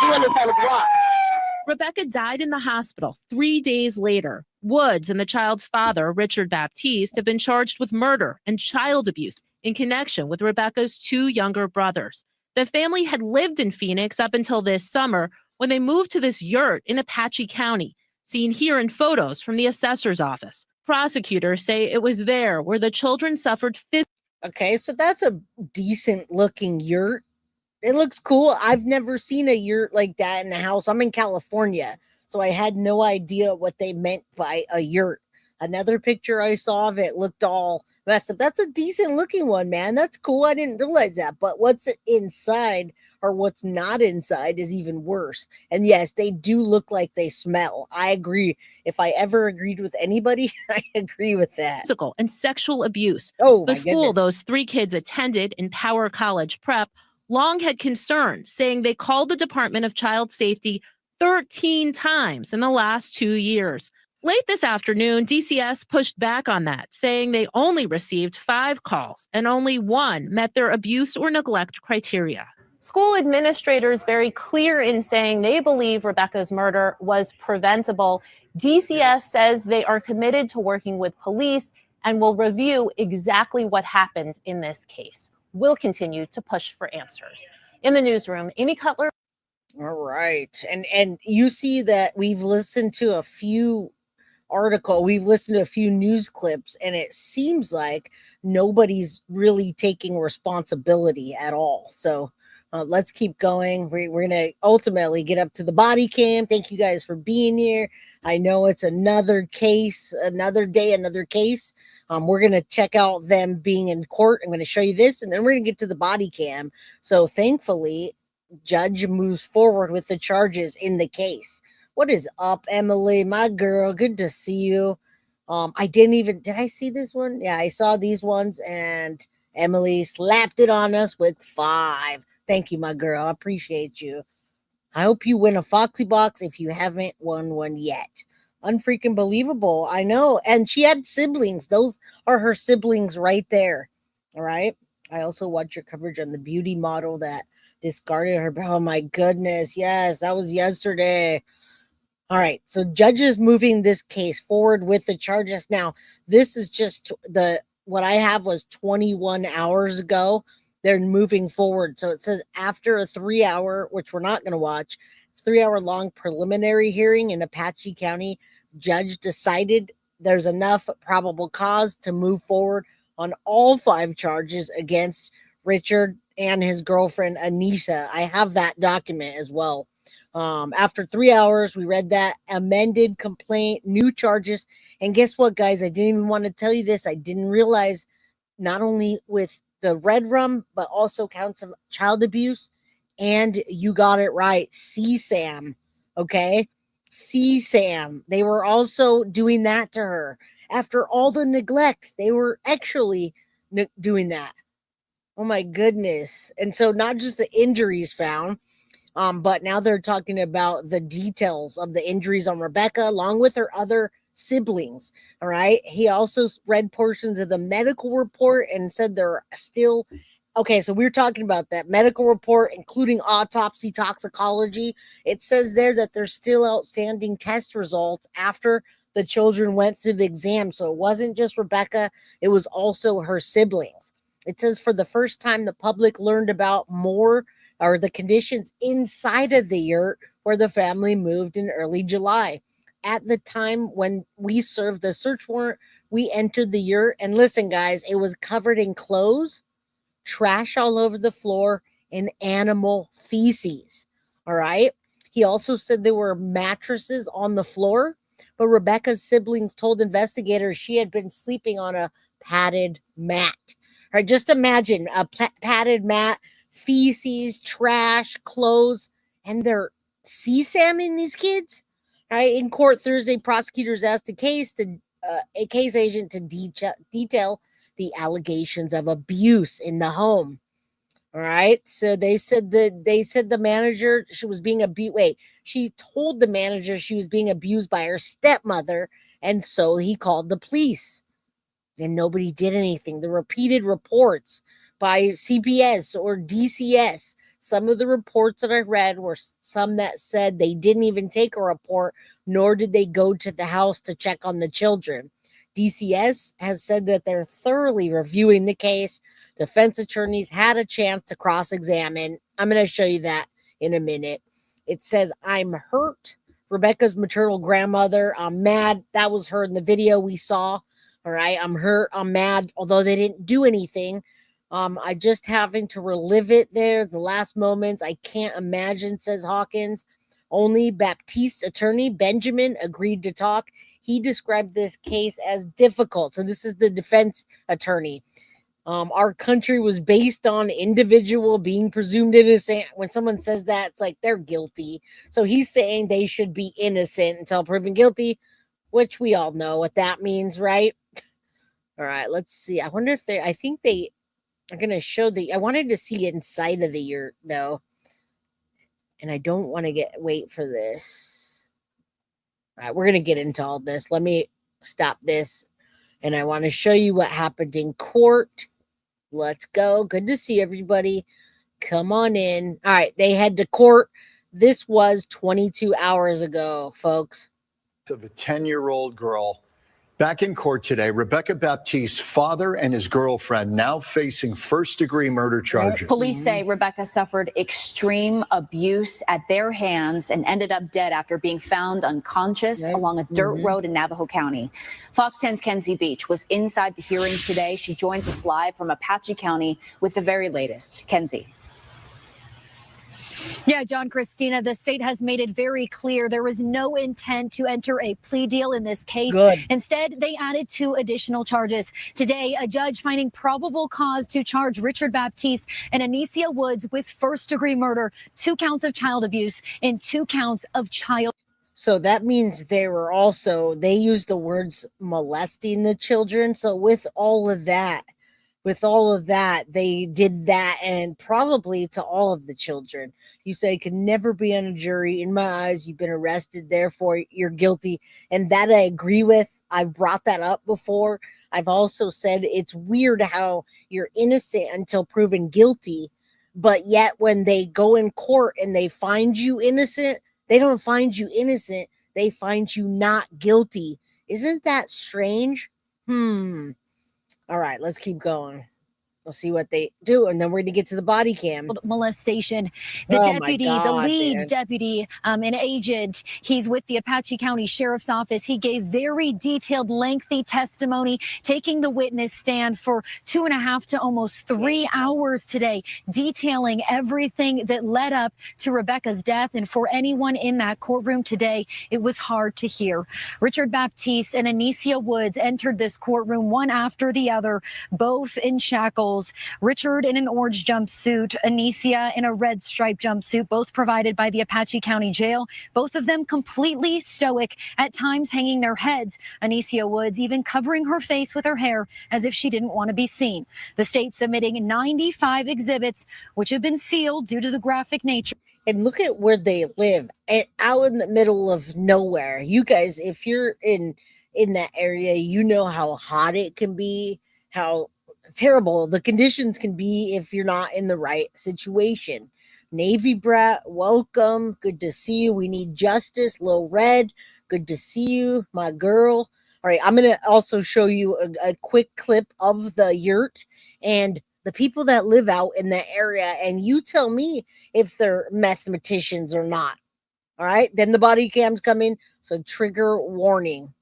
doing this on the block. Rebekah died in the hospital 3 days later. Woods and the child's father, Rebekah Baptiste, have been charged with murder and child abuse in connection with Rebekah's 2 younger brothers. The family had lived in Phoenix up until this summer when they moved to this yurt in Apache County, seen here in photos from the assessor's office. Prosecutors say it was there where the children suffered physical. Okay, so that's a decent looking yurt. It looks cool. I've never seen a yurt like that in a house. I'm in California, so I had no idea what they meant by a yurt. Another picture I saw of it looked all messed up. That's a decent looking one, man. That's cool. I didn't realize that. But what's inside or what's not inside is even worse. And yes, they do look like they smell. I agree. If I ever agreed with anybody, I agree with that. Physical and sexual abuse. Oh, the my school goodness. Those 3 kids attended in Power College Prep long had concerns, saying they called the Department of Child Safety 13 times in the last 2 years. Late this afternoon, DCS pushed back on that, saying they only received 5 calls and only 1 met their abuse or neglect criteria. School administrators very clear in saying they believe Rebekah's murder was preventable. DCS says they are committed to working with police and will review exactly what happened in this case. We'll continue to push for answers. In the newsroom, Amy Cutler. All right. And you see that we've listened to a few we've listened to a few news clips, and it seems like nobody's really taking responsibility at all. So let's keep going. We're going to ultimately get up to the body cam. Thank you guys for being here. I know it's another case, another day, another case. We're going to check out them being in court. I'm going to show you this, and then we're going to get to the body cam. So thankfully, judge moves forward with the charges in the case. What is up, Emily, my girl? Good to see you. Did I see this one? Yeah, I saw these ones, and Emily slapped it on us with 5. Thank you, my girl. I appreciate you. I hope you win a Foxy Box if you haven't won one yet. Unfreaking believable. I know. And she had siblings. Those are her siblings right there. All right. I also watched your coverage on the beauty model that discarded her. Oh, my goodness. Yes, that was yesterday. All right, so judges moving this case forward with the charges. Now, this is just what I have was 21 hours ago. They're moving forward. So it says after a 3-hour, which we're not going to watch, 3-hour long preliminary hearing in Apache County, judge decided there's enough probable cause to move forward on all 5 charges against Richard and his girlfriend, Anicia. I have that document as well. After 3 hours, we read that amended complaint, new charges. And guess what, guys? I didn't even want to tell you this. I didn't realize not only with the red rum, but also counts of child abuse. And you got it right. CSAM. Okay. CSAM. They were also doing that to her. After all the neglect, they were actually doing that. Oh my goodness. And so not just the injuries found, but now they're talking about the details of the injuries on Rebekah, along with her other siblings. All right. He also read portions of the medical report and said they're still. Okay, so we're talking about that medical report, including autopsy toxicology. It says there that there's still outstanding test results after the children went through the exam. So it wasn't just Rebekah, it was also her siblings. It says for the first time, the public learned about more or the conditions inside of the yurt where the family moved in early July. At the time when we served the search warrant, we entered the yurt. And listen, guys, it was covered in clothes, trash all over the floor, and animal feces. All right. He also said there were mattresses on the floor, but Rebekah's siblings told investigators she had been sleeping on a padded mat. All right. Just imagine a padded mat, feces, trash, clothes, and they're CSAMing these kids. All right. In court Thursday, prosecutors asked a case agent to detail the allegations of abuse in the home. All right. So they said the manager, she was being abused. Wait, she told the manager she was being abused by her stepmother. And so he called the police and nobody did anything. The repeated reports by CPS or DCS, some of the reports that I read were some that said they didn't even take a report, nor did they go to the house to check on the children. DCS has said that they're thoroughly reviewing the case. Defense attorneys had a chance to cross-examine. I'm going to show you that in a minute. It says, I'm hurt. Rebekah's maternal grandmother, I'm mad. That was her in the video we saw. All right, I'm hurt. I'm mad. Although they didn't do anything. I just having to relive it there. The last moments. I can't imagine, says Hawkins. Only Baptiste's attorney, Benjamin, agreed to talk. He described this case as difficult. So this is the defense attorney. Our country was based on individual being presumed innocent. When someone says that, it's like they're guilty. So he's saying they should be innocent until proven guilty, which we all know what that means, right? All right, let's see. I wonder if I think they are going to show I wanted to see inside of the yurt, though. And I don't want to wait for this. All right, we're going to get into all this. Let me stop this. And I want to show you what happened in court. Let's go. Good to see everybody. Come on in. All right, they head to court. This was 22 hours ago, folks. Of a 10-year-old girl. Back in court today, Rebekah Baptiste's father and his girlfriend now facing first-degree murder charges. Police say Rebekah suffered extreme abuse at their hands and ended up dead after being found unconscious along a dirt road in Navajo County. Fox 10's Kenzie Beach was inside the hearing today. She joins us live from Apache County with the very latest. Kenzie. Yeah, John, Christina, the state has made it very clear there was no intent to enter a plea deal in this case. Good. Instead, they added 2 additional charges. Today, a judge finding probable cause to charge Richard Baptiste and Anicia Woods with first-degree murder, 2 counts of child abuse, and 2 counts of child. So that means they used the words molesting the children. So with all of that, they did that, and probably to all of the children. You say you can never be on a jury. In my eyes, you've been arrested, therefore you're guilty. And that I agree with. I've brought that up before. I've also said it's weird how you're innocent until proven guilty, but yet when they go in court and they find you innocent, they don't find you innocent. They find you not guilty. Isn't that strange? All right, let's keep going. We'll see what they do, and then we're going to get to the body cam. Molestation. The lead deputy, an agent, he's with the Apache County Sheriff's Office. He gave very detailed, lengthy testimony, taking the witness stand for 2.5 to almost 3 hours today, detailing everything that led up to Rebekah's death. And for anyone in that courtroom today, it was hard to hear. Richard Baptiste and Anicia Woods entered this courtroom one after the other, both in shackles. Richard in an orange jumpsuit, Anicia in a red striped jumpsuit, both provided by the Apache County Jail. Both of them completely stoic, at times hanging their heads. Anicia Woods even covering her face with her hair as if she didn't want to be seen. The state submitting 95 exhibits, which have been sealed due to the graphic nature. And look at where they live, out in the middle of nowhere. You guys, if you're in that area, you know how hot it can be, how terrible the conditions can be if you're not in the right situation. Navy brat, welcome. Good to see you. We need justice. Lil Red, good to see you, my girl. All right, I'm going to also show you a quick clip of the yurt and the people that live out in that area, and you tell me if they're mathematicians or not. All right, then the body cams come in, so trigger warning.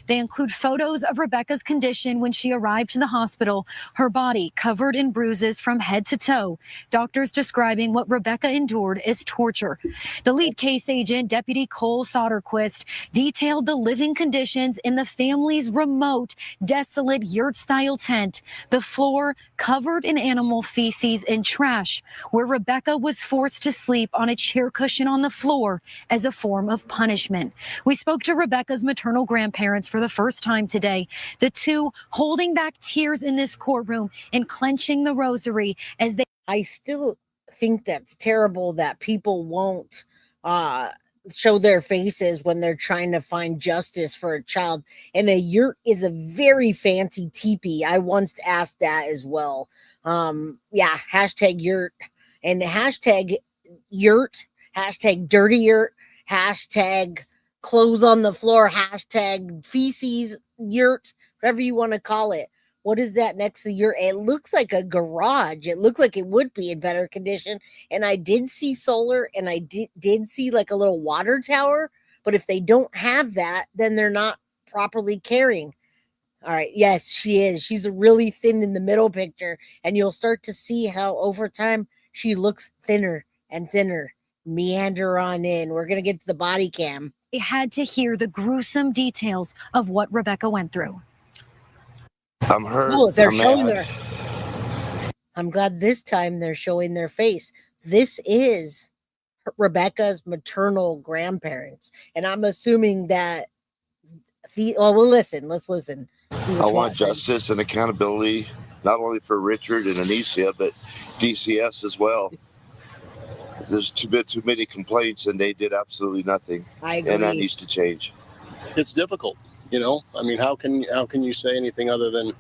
They include photos of Rebekah's condition when she arrived to the hospital, her body covered in bruises from head to toe. Doctors describing what Rebekah endured as torture. The lead case agent, Deputy Cole Soderquist, detailed the living conditions in the family's remote, desolate yurt-style tent, the floor covered in animal feces and trash, where Rebekah was forced to sleep on a chair cushion on the floor as a form of punishment. We spoke to Rebekah's maternal grandparents for the first time today, the two holding back tears in this courtroom and clenching the rosary as they... I still think that's terrible that people won't show their faces when they're trying to find justice for a child. And a yurt is a very fancy teepee. I once asked that as well. Yeah, hashtag yurt and hashtag yurt, hashtag dirty yurt, hashtag clothes on the floor, hashtag feces yurt, whatever you want to call it. What is that next to the yurt? It looks like a garage. It looks like it would be in better condition. And I did see solar, and I did see like a little water tower. But if they don't have that, then they're not properly caring. All right. Yes, she is. She's really thin in the middle picture. And you'll start to see how over time she looks thinner and thinner. Meander on in. We're going to get to the body cam. They had to hear the gruesome details of what Rebekah went through. I'm hurt. Oh, they're showing their... I'm glad this time they're showing their face. This is Rebekah's maternal grandparents. And I'm assuming that well, listen, let's listen. I want justice and accountability, not only for Richard and Anicia, but DCS as well. There's too many complaints, and they did absolutely nothing. I agree. And that needs to change. It's difficult, you know. I mean, how can you say anything other than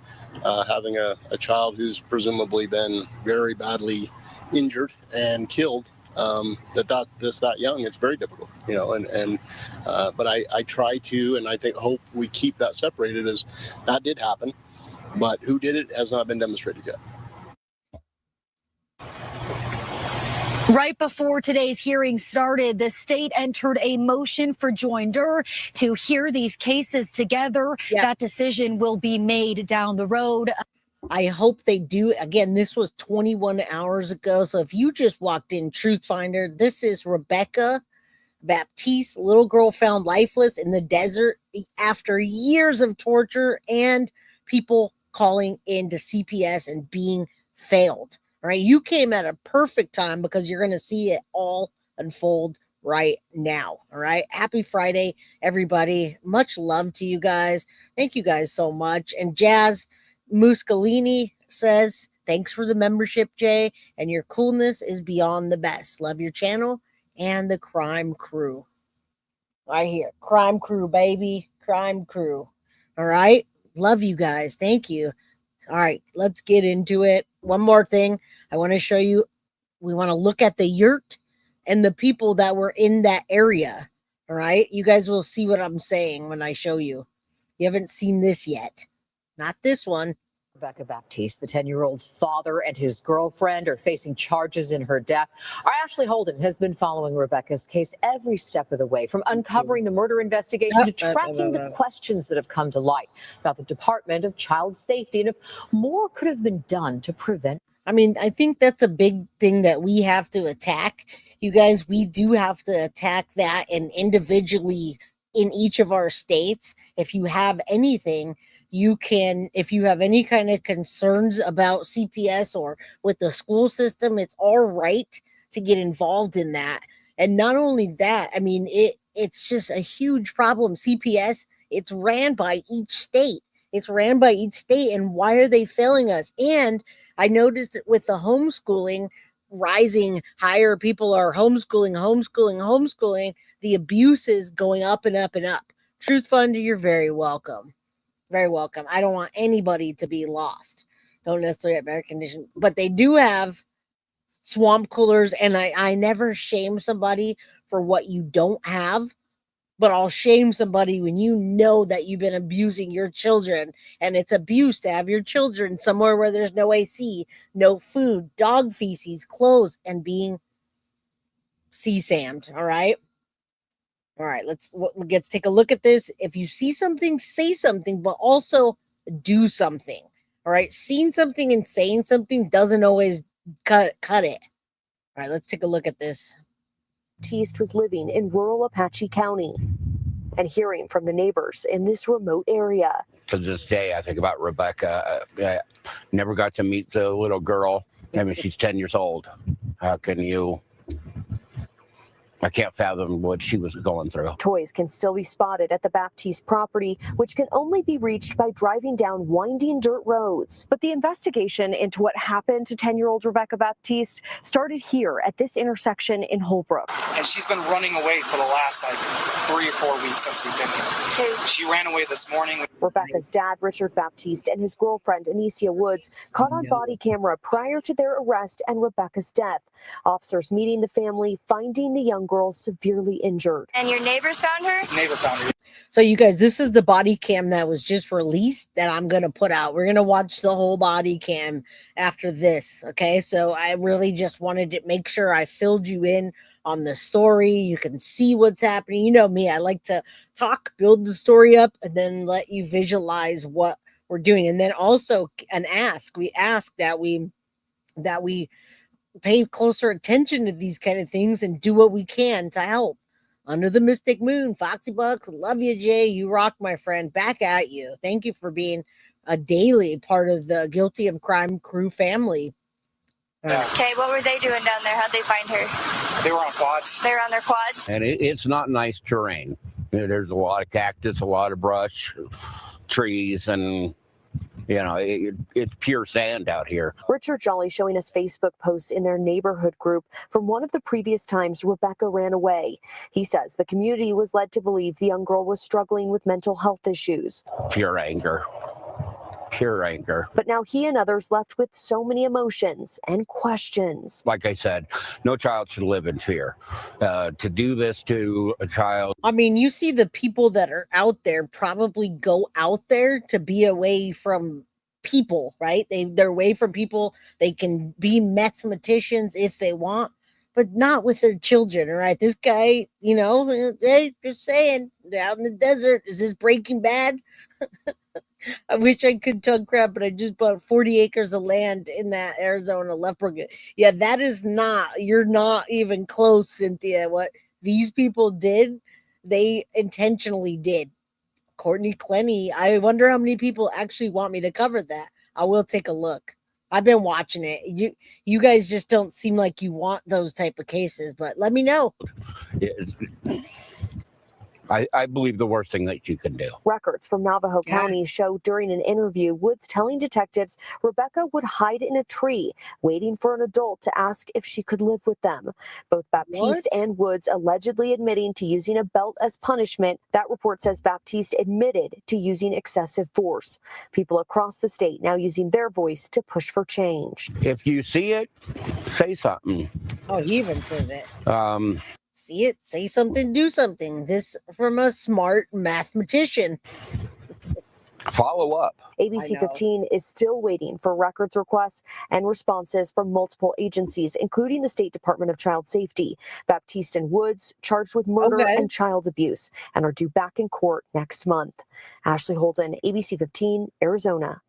having a child who's presumably been very badly injured and killed? That young, it's very difficult, you know. But I try to, and I hope we keep that separated, as that did happen, but who did it has not been demonstrated yet. Right before today's hearing started, the state entered a motion for joinder to hear these cases together. Yep. That decision will be made down the road. I hope they do. Again, this was 21 hours ago. So if you just walked in, Truth Finder, this is Rebekah Baptiste, little girl found lifeless in the desert after years of torture and people calling into CPS and being failed. All right, you came at a perfect time because you're going to see it all unfold right now. All right, happy Friday, everybody. Much love to you guys. Thank you guys so much. And Jazz Muscalini says, thanks for the membership, Jay, and your coolness is beyond the best. Love your channel and the Crime Crew. Right here, Crime Crew, baby, Crime Crew. All right, love you guys. Thank you. All right, let's get into it. One more thing I want to show you. We want to look at the yurt and the people that were in that area. All right, you guys will see what I'm saying when I show you. You haven't seen this yet. Not this one. Rebekah Baptiste, the 10-year-old's father, and his girlfriend are facing charges in her death. Our Ashley Holden has been following Rebekah's case every step of the way, from uncovering the murder investigation to tracking the questions that have come to light about the Department of Child Safety and if more could have been done to prevent. I mean, I think that's a big thing that we have to attack. You guys, we do have to attack that, and individually in each of our states, if you have anything, you can, if you have any kind of concerns about CPS or with the school system, it's all right to get involved in that. And not only that, I mean, it's just a huge problem. CPS, it's ran by each state. It's ran by each state. And why are they failing us? And I noticed that with the homeschooling rising higher, people are homeschooling, the abuse is going up and up and up. Truth Funder, you're very welcome. Very welcome. I don't want anybody to be lost. Don't necessarily have air conditioning, but they do have swamp coolers, and I never shame somebody for what you don't have, but I'll shame somebody when you know that you've been abusing your children, and it's abuse to have your children somewhere where there's no AC, no food, dog feces, clothes, and being CSAM'd, all right? All right, let's take a look at this. If you see something, say something, but also do something. All right, seeing something and saying something doesn't always cut it. All right, let's take a look at this. Baptiste was living in rural Apache County and hearing from the neighbors in this remote area. To this day, I think about Rebekah. I never got to meet the little girl. I mean, she's 10 years old. How can you? I can't fathom what she was going through. Toys can still be spotted at the Baptiste property, which can only be reached by driving down winding dirt roads. But the investigation into what happened to 10-year-old Rebekah Baptiste started here at this intersection in Holbrook. And she's been running away for the last 3 or 4 weeks since we've been here. She ran away this morning. Rebekah's dad, Richard Baptiste, and his girlfriend, Anicia Woods, caught on body camera prior to their arrest and Rebekah's death. Officers meeting the family, finding the young girl severely injured. And your neighbors found her? Neighbor found her. So you guys, this is the body cam that was just released that I'm going to put out. We're going to watch the whole body cam after this. Okay. So I really just wanted to make sure I filled you in on the story. You can see what's happening. You know me, I like to talk, build the story up, and then let you visualize what we're doing. And then also we ask that we pay closer attention to these kind of things and do what we can to help. Under the Mystic Moon, Foxy Bucks, love you, Jay. You rock, my friend. Back at you. Thank you for being a daily part of the Guilty of Crime crew family. Okay, what were they doing down there? How'd they find her? They were on quads. They were on their quads? And it's not nice terrain. There's a lot of cactus, a lot of brush, trees, and it's pure sand out here. Richard Jolly showing us Facebook posts in their neighborhood group from one of the previous times Rebekah ran away. He says the community was led to believe the young girl was struggling with mental health issues. Pure anger. Pure anger. But now he and others left with so many emotions and questions. Like I said, no child should live in fear. To do this to a child. I mean, you see the people that are out there probably go out there to be away from people, right? They're away from people. They can be mathematicians if they want, but not with their children. All right. This guy, hey, just saying, out in the desert, is this Breaking Bad? I wish I could tongue crap, but I just bought 40 acres of land in that Arizona Lefbrook. Yeah, that is not, you're not even close, Cynthia. What these people did, they intentionally did. Courtney Clenny, I wonder how many people actually want me to cover that. I will take a look. I've been watching it. You guys just don't seem like you want those type of cases, but let me know. I believe the worst thing that you can do. Records from Navajo County show during an interview, Woods telling detectives Rebekah would hide in a tree, waiting for an adult to ask if she could live with them. Both Baptiste and Woods allegedly admitting to using a belt as punishment. That report says Baptiste admitted to using excessive force. People across the state now using their voice to push for change. If you see it, say something. Oh, he even says it. See it, say something, do something. This from a smart mathematician. Follow up. ABC 15 is still waiting for records requests and responses from multiple agencies, including the State Department of Child Safety. Baptiste and Woods charged with murder and child abuse and are due back in court next month. Ashley Holden, ABC 15, Arizona.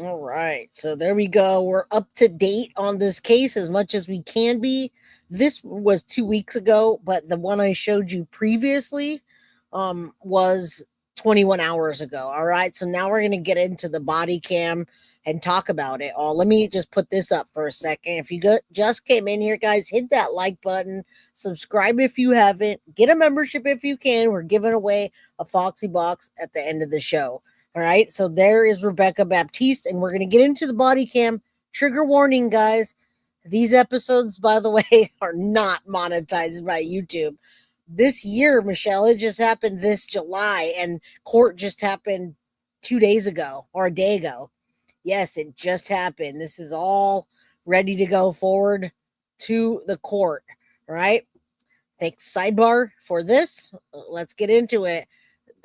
All right, so there we go. We're up to date on this case as much as we can be. This was 2 weeks ago, but the one I showed you previously was 21 hours ago. All right, so now we're going to get into the body cam and talk about it all. Let me just put this up for a second. If you just came in here, guys, hit that like button. Subscribe if you haven't. Get a membership if you can. We're giving away a Foxy Box at the end of the show. All right, so there is Rebekah Baptiste, and we're going to get into the body cam. Trigger warning, guys. These episodes, by the way, are not monetized by YouTube. This year, Michelle, it just happened this July, and court just happened 2 days ago or a day ago. Yes, it just happened. This is all ready to go forward to the court, right? Thanks, sidebar, for this. Let's get into it.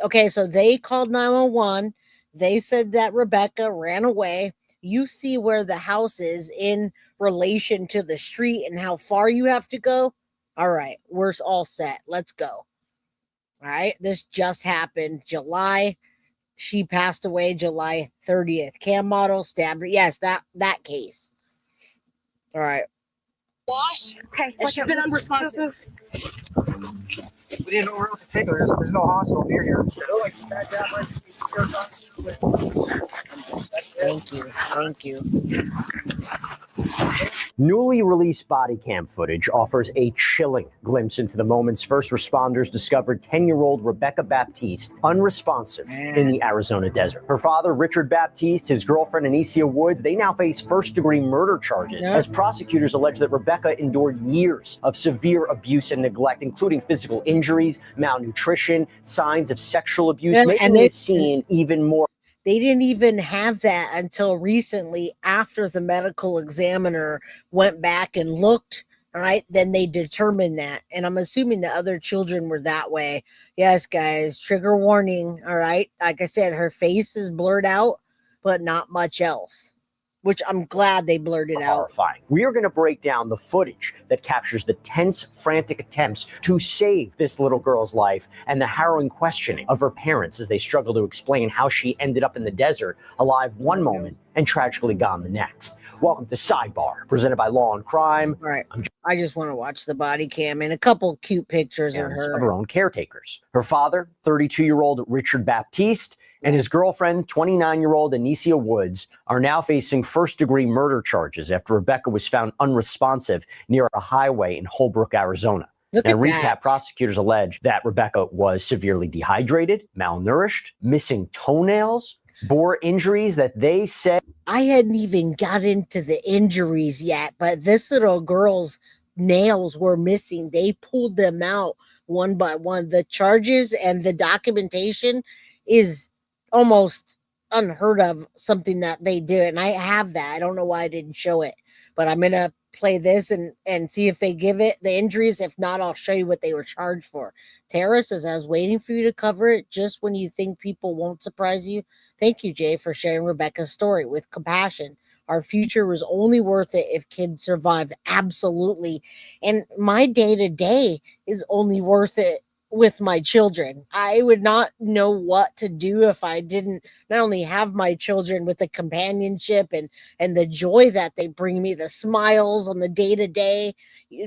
Okay, so they called 911. They said that Rebekah ran away. You see where the house is in relation to the street and how far you have to go. All right, we're all set. Let's go. All right, this just happened July. She passed away July 30th. Cam model stabbed her. Yes, that case. All right. Wash. Okay. She's been unresponsive. We didn't know where else to take her. There's no hospital near here. Thank you. Thank you. Newly released body cam footage offers a chilling glimpse into the moments first responders discovered 10-year-old Rebekah Baptiste unresponsive in the Arizona desert. Her father, Richard Baptiste, his girlfriend, Anicia Woods, they now face first-degree murder charges as prosecutors allege that Rebekah endured years of severe abuse and neglect, including physical injuries, malnutrition, signs of sexual abuse, making this scene even more. They didn't even have that until recently after the medical examiner went back and looked. All right. Then they determined that. And I'm assuming the other children were that way. Yes, guys, trigger warning. All right. Like I said, her face is blurred out, but not much else, which I'm glad they blurred it out. Horrifying. We are going to break down the footage that captures the tense, frantic attempts to save this little girl's life and the harrowing questioning of her parents as they struggle to explain how she ended up in the desert, alive one moment and tragically gone the next. Welcome to Sidebar, presented by Law and Crime. All right. I just want to watch the body cam and a couple cute pictures of her own caretakers. Her father, 32-year-old Richard Baptiste, and his girlfriend, 29-year-old Anicia Woods, are now facing first-degree murder charges after Rebekah was found unresponsive near a highway in Holbrook, Arizona. Look And at recap, that. prosecutors allege that Rebekah was severely dehydrated, malnourished, missing toenails, bore injuries that they said. I hadn't even got into the injuries yet, but this little girl's nails were missing. They pulled them out one by one. The charges and the documentation is almost unheard of, something that they do. And I have that. I don't know why I didn't show it, but I'm going to play this and see if they give it the injuries. If not, I'll show you what they were charged for. Tara says, I was waiting for you to cover it just when you think people won't surprise you. Thank you, Jay, for sharing Rebekah's story with compassion. Our future was only worth it if kids survive. Absolutely. And my day-to-day is only worth it with my children. I would not know what to do if I didn't not only have my children with the companionship and the joy that they bring me, the smiles on the day-to-day,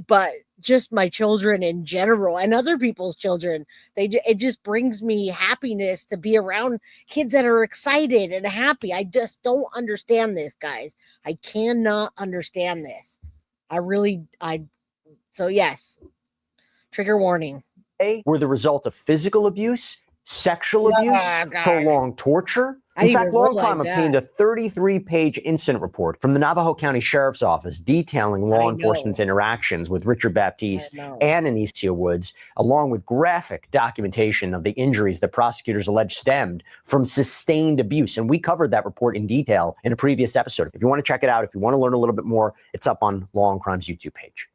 but just my children in general and other people's children. It just brings me happiness to be around kids that are excited and happy. I just don't understand this, guys. I cannot understand this. So yes, trigger warning. Were the result of physical abuse, sexual abuse, prolonged torture. In fact, Law and Crime obtained a 33-page incident report from the Navajo County Sheriff's Office detailing law enforcement's interactions with Richard Baptiste and Anicia Woods, along with graphic documentation of the injuries that prosecutors allege stemmed from sustained abuse. And we covered that report in detail in a previous episode. If you want to check it out, if you want to learn a little bit more, it's up on Law and Crime's YouTube page.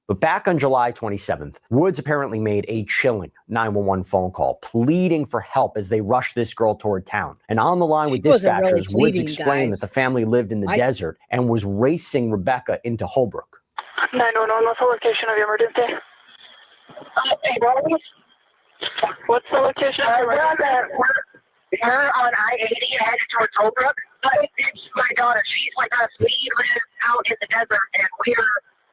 But back on July 27th, Woods apparently made a chilling 911 phone call, pleading for help as they rushed this girl toward town. And on the line with dispatchers, Woods explained that the family lived in the desert and was racing Rebekah into Holbrook. 911, what's the location of your emergency? What's the location of your emergency? We're on I-80 headed towards Holbrook. It's my daughter. She's with us. We live out in the desert, and we're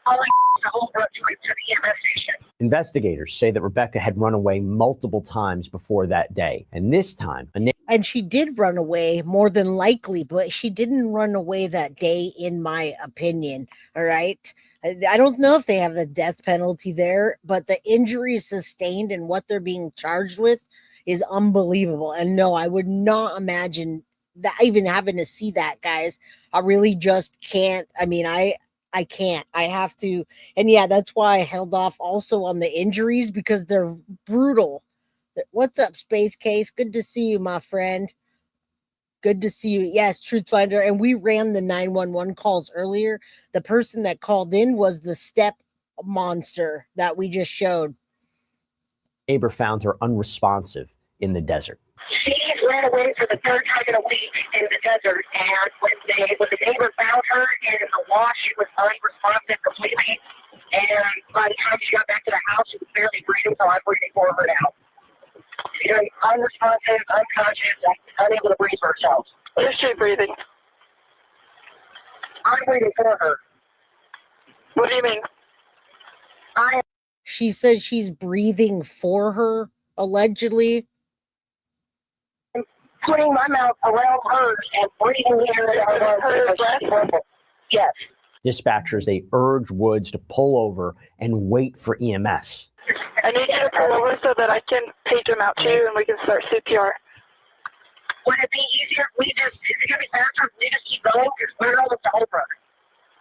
calling to Holbrook to the EMS station. Investigators say that Rebekah had run away multiple times before that day. And this time... And she did run away, more than likely, but she didn't run away that day, in my opinion. All right? I don't know if they have the death penalty there, but the injuries sustained and what they're being charged with is unbelievable. And no, I would not imagine that even having to see that, guys. I really just can't. I mean, I can't. I have to. And yeah, that's why I held off also on the injuries, because they're brutal. What's up, Space Case? Good to see you, my friend. Good to see you. Yes, Truth Finder. And we ran the 911 calls earlier. The person that called in was the step monster that we just showed. Neighbor found her unresponsive in the desert. She ran away for the third time in a week in the desert, and when the neighbor found her in the wash, she was unresponsive completely. And by the time she got back to the house, she was barely breathing, so I'm waiting for her now. very unresponsive, unconscious, and unable to breathe for herself. Is she breathing? I'm breathing for her. What do you mean? She said she's breathing for her, allegedly. Putting my mouth around hers and breathing the air in her lungs. Yes. Dispatchers, they urge Woods to pull over and wait for EMS. I need you to pull over so that I can page them out to you and we can start CPR. Would it be easier if is it going to be faster if we just keep going? Because we're almost to Holbrook.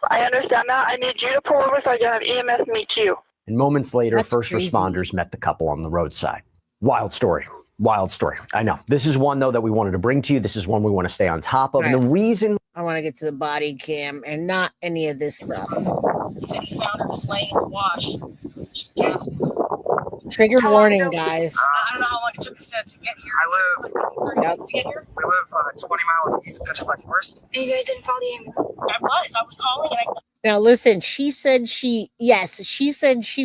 I understand that. I need you to pull over so I can have EMS meet you. And moments later, That's first crazy. responders met the couple on the roadside. Wild story. Wild story. I know. This is one, though, that we wanted to bring to you. This is one we want to stay on top of. And the reason I want to get to the body cam and not any of this stuff. He said he found her just laying in the wash, just gasping. Trigger warning, guys. I don't know how long it took us to get here. I live 30 minutes to get here. We live 20 miles east of Petrified Forest. And you guys didn't call the ambulance? I was calling and I... Now listen, she said she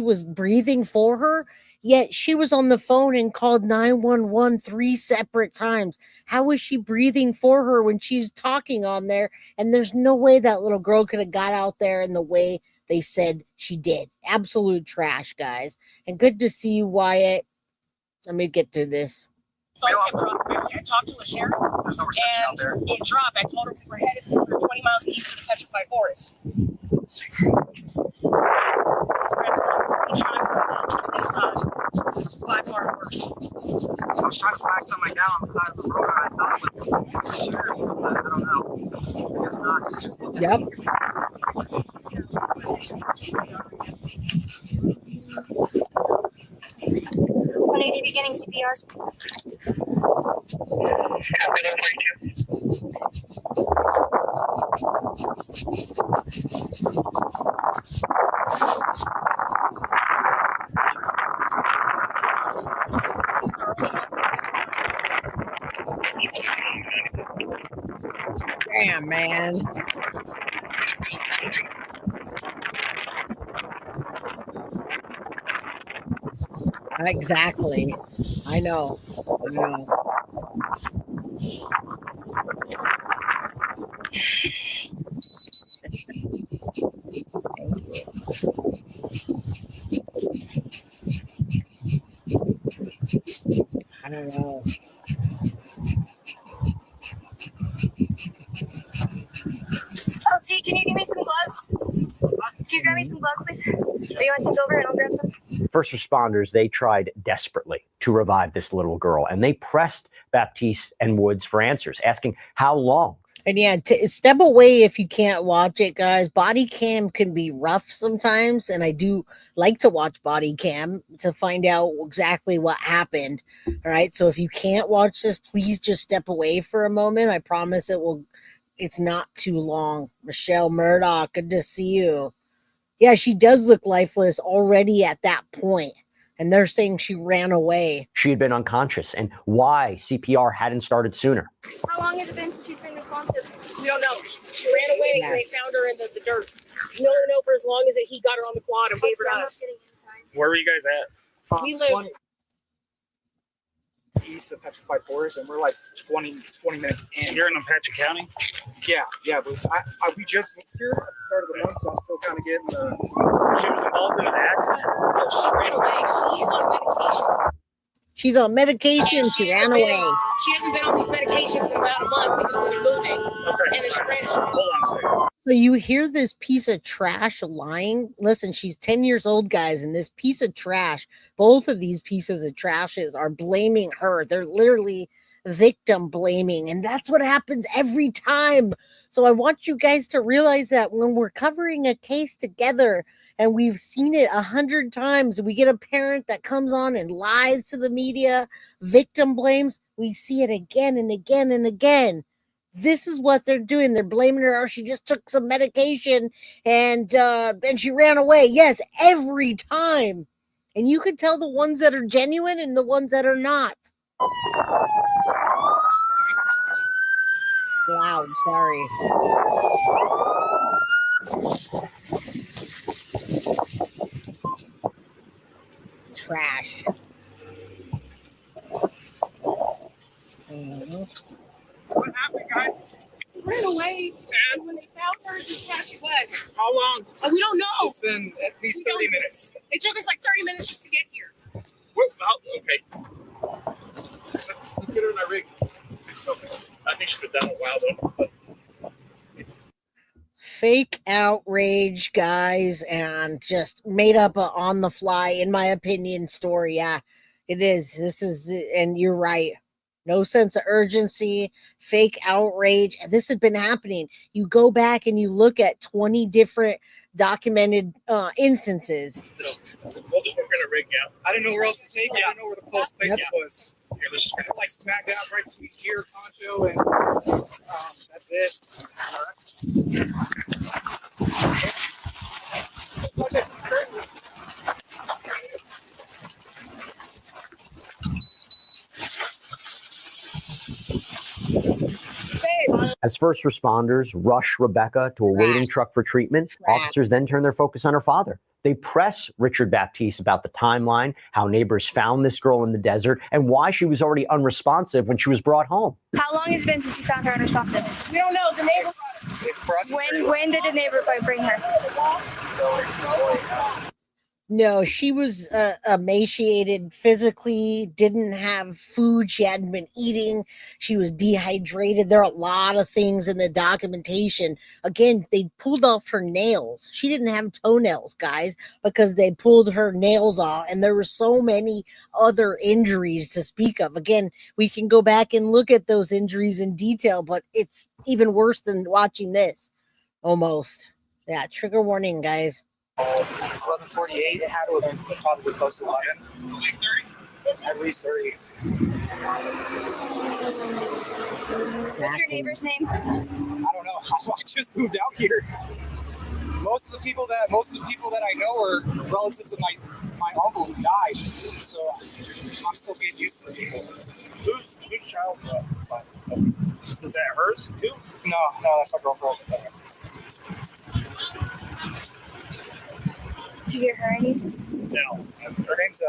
was breathing for her, yet she was on the phone and called 911 3 separate times. How was she breathing for her when she was talking on there? And there's no way that little girl could have got out there in the way they said she did. Absolute trash, guys. And good to see you, Wyatt. Let me get through this. I talked to a sheriff. There's no reception out there. It dropped. I told her we were headed for 20 miles east of the Petrified Forest. This time, this is by far worse. I was trying to flag something down on the side of the road. I thought it was the sheriff, but I don't know. I guess not. It's just Yep. When are you beginning CPR? Damn, man. Exactly. I know. I don't know. Oh, T, can you give me some gloves? Can you grab me some gloves, please? Do you want to take over and I'll grab some? first responders, they tried desperately to revive this little girl, and they pressed Baptiste and Woods for answers, asking how long. And yeah, step away if you can't watch it, guys. Body cam can be rough sometimes, and I do like to watch body cam to find out exactly what happened. All right, so if you can't watch this, please just step away for a moment. I promise it's not too long. Michelle Murdoch, good to see you. Yeah, she does look lifeless already at that point, and they're saying she ran away. She had been unconscious, and why CPR hadn't started sooner. How long has it been since she's been responsive? We don't know. She ran away and they found her in the dirt. We only know for as long as he got her on the quad and gave her to us. Where were you guys at? We live east of Petrified Forest, and we're like 20 minutes in. You're in Apache County? Yeah, but we just moved here at the start of the month, so I'm still kind of getting the... She was involved in an accident? No, she ran away. She's on medications. She's on medication. She ran away. She hasn't been on these medications in about a month because we've been moving. Okay. And then she ran. Hold on a second. So you hear this piece of trash lying? Listen, she's 10 years old, guys, and this piece of trash, both of these pieces of trashes are blaming her. They're literally victim blaming, and that's what happens every time. So I want you guys to realize that when we're covering a case together, and we've seen it 100 times, we get a parent that comes on and lies to the media, victim blames, we see it again and again and again. This is what they're doing. They're blaming her. Oh, she just took some medication and she ran away. Yes, every time. And you can tell the ones that are genuine and the ones that are not. Loud, sorry. Trash. versus how she was. How long? We don't know. It's been at least 30 minutes. It took us like 30 minutes just to get here. Okay. Let's get her in our rig. Okay. I think she's been down a while though. Fake outrage, guys, and just made up a on the fly, in my opinion, story. Yeah, it is. This is, and you're right. No sense of urgency, fake outrage. This has been happening. You go back and you look at 20 different documented instances. We'll just work in a rig, yeah. I didn't know where else to take it. I didn't know where the close place was. Here, let's just kind of like smack down right between here, Poncho, and that's it. All right. As first responders rush Rebekah to a waiting truck for treatment, officers then turn their focus on her father. They press Richard Baptiste about the timeline, how neighbors found this girl in the desert, and why she was already unresponsive when she was brought home. How long has it been since you found her unresponsive? We don't know. The neighbor. When did the neighbor bring her? No, she was emaciated physically, didn't have food. She hadn't been eating. She was dehydrated. There are a lot of things in the documentation. Again, they pulled off her nails. She didn't have toenails, guys, because they pulled her nails off. And there were so many other injuries to speak of. Again, we can go back and look at those injuries in detail, but it's even worse than watching this. Almost. Yeah, trigger warning, guys. It's 11:48. It had to have been probably close to 11. At least 30. What's your neighbor's name? I don't know. I just moved out here. Most of the people that I know are relatives of my uncle who died. So I'm still getting used to the people. Whose child? Is that hers too? No, that's my girlfriend. Did you get her any? No. Her name's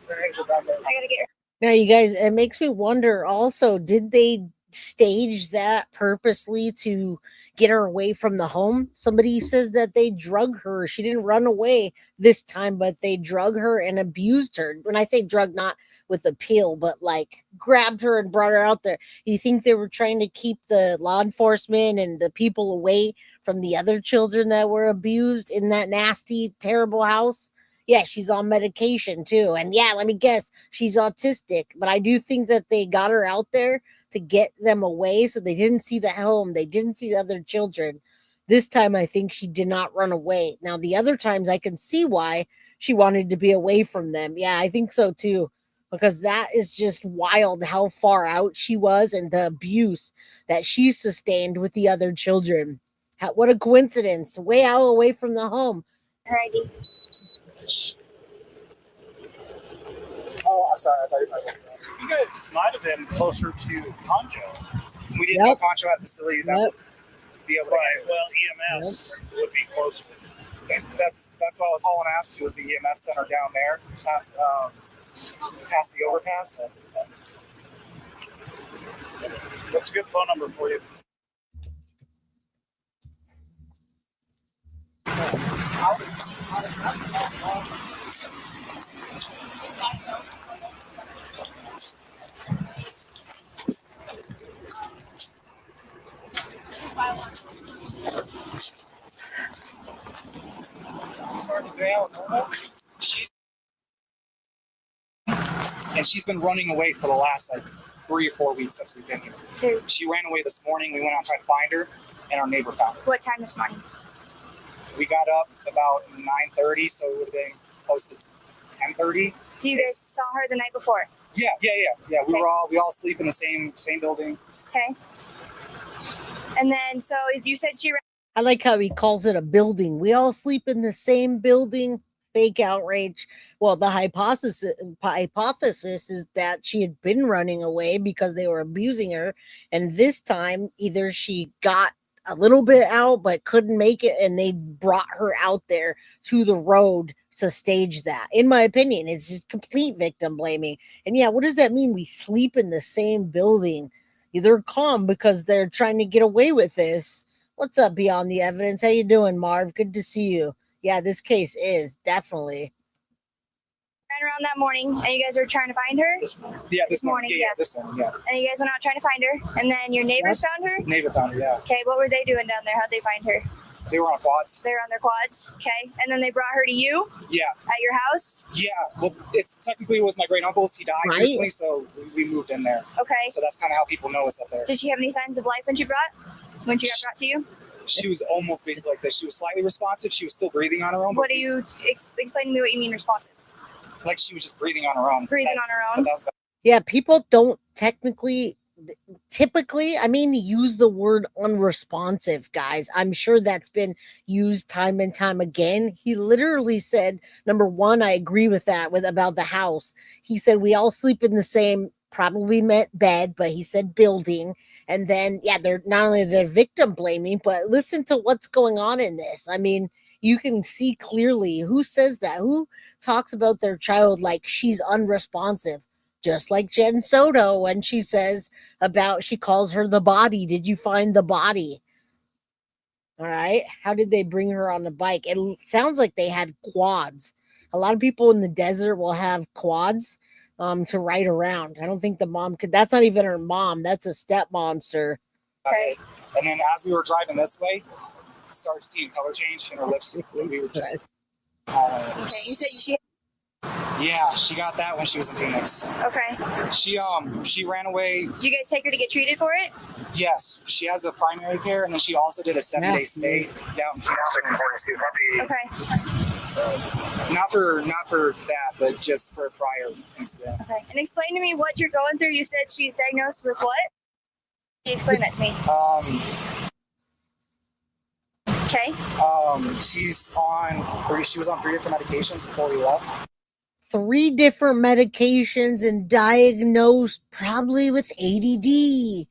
Rebekah. I gotta get her. Now, you guys, it makes me wonder also, did they stage that purposely to get her away from the home? Somebody says that they drug her. She didn't run away this time, but they drug her and abused her. When I say drug, not with a pill, but like grabbed her and brought her out there. You think they were trying to keep the law enforcement and the people away from the other children that were abused in that nasty, terrible house? Yeah, she's on medication too. And yeah, let me guess, she's autistic. But I do think that they got her out there to get them away so they didn't see the home. They didn't see the other children. This time, I think she did not run away. Now, the other times, I can see why she wanted to be away from them. Yeah, I think so too. Because that is just wild how far out she was and the abuse that she sustained with the other children. What a coincidence. Way out away from the home. Her ID. Oh, I'm sorry. I thought you guys might have been closer to Poncho. We didn't know Poncho had a facility that would be able to. Right. Well, EMS would be closer. And that's why I was hauling ass to was the EMS center down there, past the overpass. What's a good phone number for you? She's been running away for the last 3 or 4 weeks since we've been here. Who? She ran away this morning. We went out and tried to find her, and our neighbor found her. What time this morning? We got up about 9:30, so it would have been close to 10:30. So you guys saw her the night before? Yeah. We all sleep in the same building. Okay. And then, so you said she ran. I like how he calls it a building. We all sleep in the same building. Fake outrage. Well, the hypothesis is that she had been running away because they were abusing her. And this time, either she got a little bit out but couldn't make it, and they brought her out there to the road to stage that. In my opinion, it's just complete victim blaming. And yeah, what does that mean? We sleep in the same building. They're calm because they're trying to get away with this. What's up, Beyond the Evidence? How you doing, Marv? Good to see you. Yeah, this case is definitely. Ran around that morning, and you guys were trying to find her? This morning. Yeah, this morning, yeah. And you guys went out trying to find her, and then your neighbors found her? Neighbor found her, yeah. Okay, what were they doing down there? How'd they find her? They were on quads. They were on their quads, okay. And then they brought her to you? Yeah. At your house? Yeah, well, it's technically it was my great uncle's. He died recently, so we moved in there. Okay. So that's kind of how people know us up there. Did she have any signs of life when she got brought to you? She was almost basically like this. She was slightly responsive. She was still breathing on her own. What do you explain to me what you mean responsive? Like she was just breathing on her own. Breathing on her own? Yeah, people don't typically, use the word unresponsive, guys. I'm sure that's been used time and time again. He literally said, number one, I agree with that about the house. He said, we all sleep in the same, probably meant bed, but he said building. And then, yeah, they're not only the victim blaming, but listen to what's going on in this. I mean, you can see clearly who says that, who talks about their child like she's unresponsive. Just like Jen Soto when she says she calls her the body. Did you find the body? All right. How did they bring her on the bike? It sounds like they had quads. A lot of people in the desert will have quads to ride around. I don't think the mom could. That's not even her mom. That's a step monster. Okay. And then as we were driving this way, started seeing color change in her lips. And we were just. Okay. You said she. Yeah, she got that when she was in Phoenix. Okay. She ran away. Did you guys take her to get treated for it? Yes, she has a primary care, and then she also did a 7-day stay down in Phoenix. Okay. Not for that, but just for a prior incident. Okay. And explain to me what you're going through. You said she's diagnosed with what? Can you explain that to me? Okay. She was on 3 different medications before we left. 3 different medications and diagnosed probably with ADD,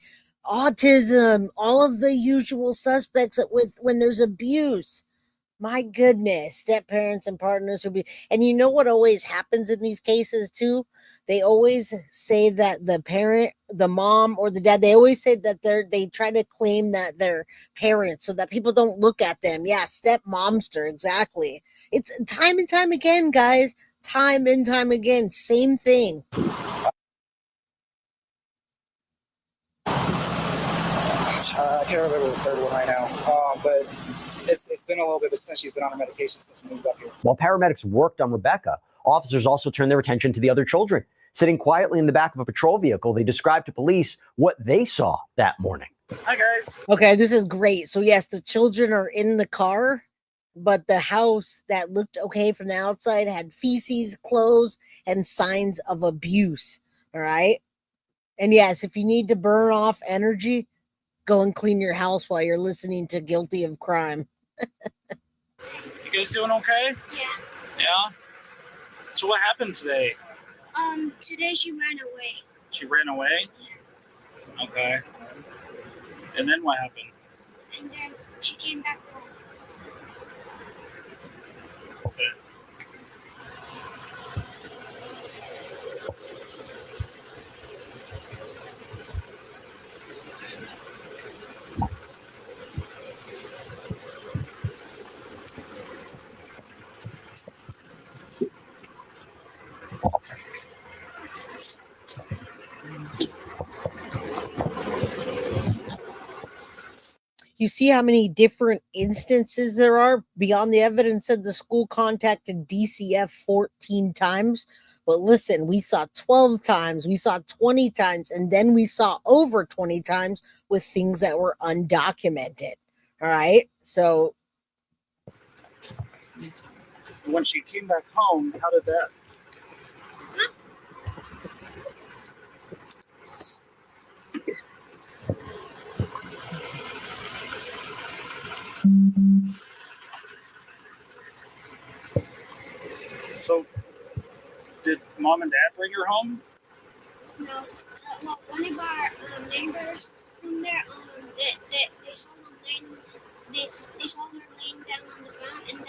autism, all of the usual suspects when there's abuse. My goodness, step parents and partners would be. And you know what always happens in these cases too? They always say that the parent, the mom or the dad, they always say that they try to claim that they're parents so that people don't look at them. Yeah, step momster, exactly. It's time and time again, guys. Time and time again, same thing. I can't remember the third one right now, but it's been a little bit since she's been on her medication since we moved up here. While paramedics worked on Rebekah, officers also turned their attention to the other children. Sitting quietly in the back of a patrol vehicle, they described to police what they saw that morning. Hi, guys. Okay, this is great. So yes, the children are in the car, but the house that looked okay from the outside had feces, clothes, and signs of abuse. All right. And yes, if you need to burn off energy, go and clean your house while you're listening to Guilty of Crime. You guys doing okay? Yeah. Yeah? So what happened today? Today she ran away. She ran away? Yeah. Okay. And then what happened? And then she came back home. Okay. You see how many different instances there are? Beyond the Evidence said the school contacted DCF 14 times. But listen, we saw 12 times, we saw 20 times, and then we saw over 20 times with things that were undocumented. All right. So when she came back home, how did that? So, did mom and dad bring her home? No. Well, one of our neighbors from there, they saw her laying down on the ground, and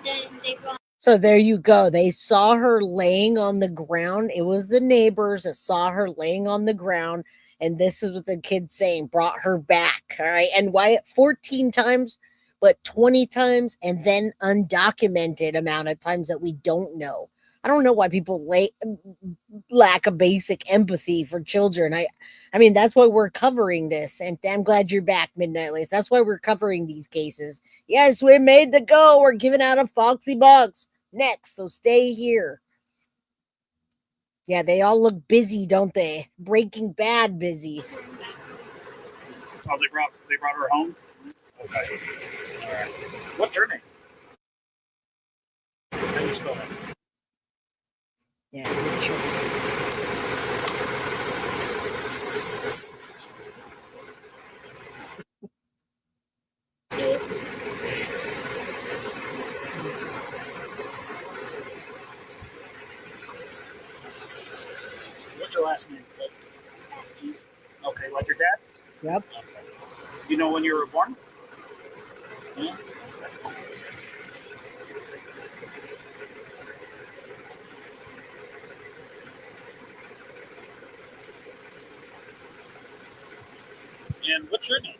then they brought. So there you go. They saw her laying on the ground. It was the neighbors that saw her laying on the ground, And this is what the kid's saying, brought her back. All right. And Wyatt 14 times, but 20 times, and then undocumented amount of times that we don't know. I don't know why people lack a basic empathy for children. I mean, that's why we're covering this. And I'm glad you're back, Midnight Lights. That's why we're covering these cases. Yes, we're made to go. We're giving out a Foxy Box next. So stay here. Yeah, they all look busy, don't they? Breaking Bad busy. Oh, they brought her home? Okay. All right. What's her name? How do you spell that? Yeah, Richard. What's your last name? Baptiste. Okay, like your dad? Yep. Okay. You know when you were born? Yeah. And what's your name?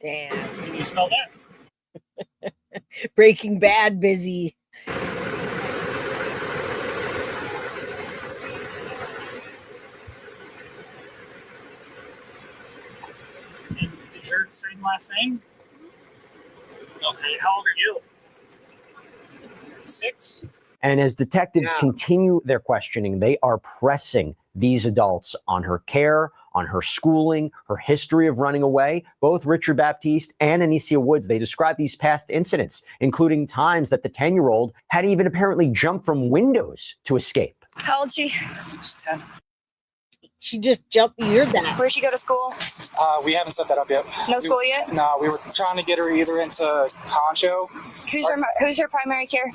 Damn. Can you spell that? Breaking Bad busy. And is your same last name? Okay, how old are you? 6? And as detectives continue their questioning, they are pressing these adults on her care, on her schooling, her history of running away. Both Richard Baptiste and Anicia Woods, they describe these past incidents, including times that the 10-year-old had even apparently jumped from windows to escape. How old is she? She's 10. She just jumped. You heard that. Where'd she go to school? We haven't set that up yet. No school yet? No, we were trying to get her either into Concho. Who's her primary care?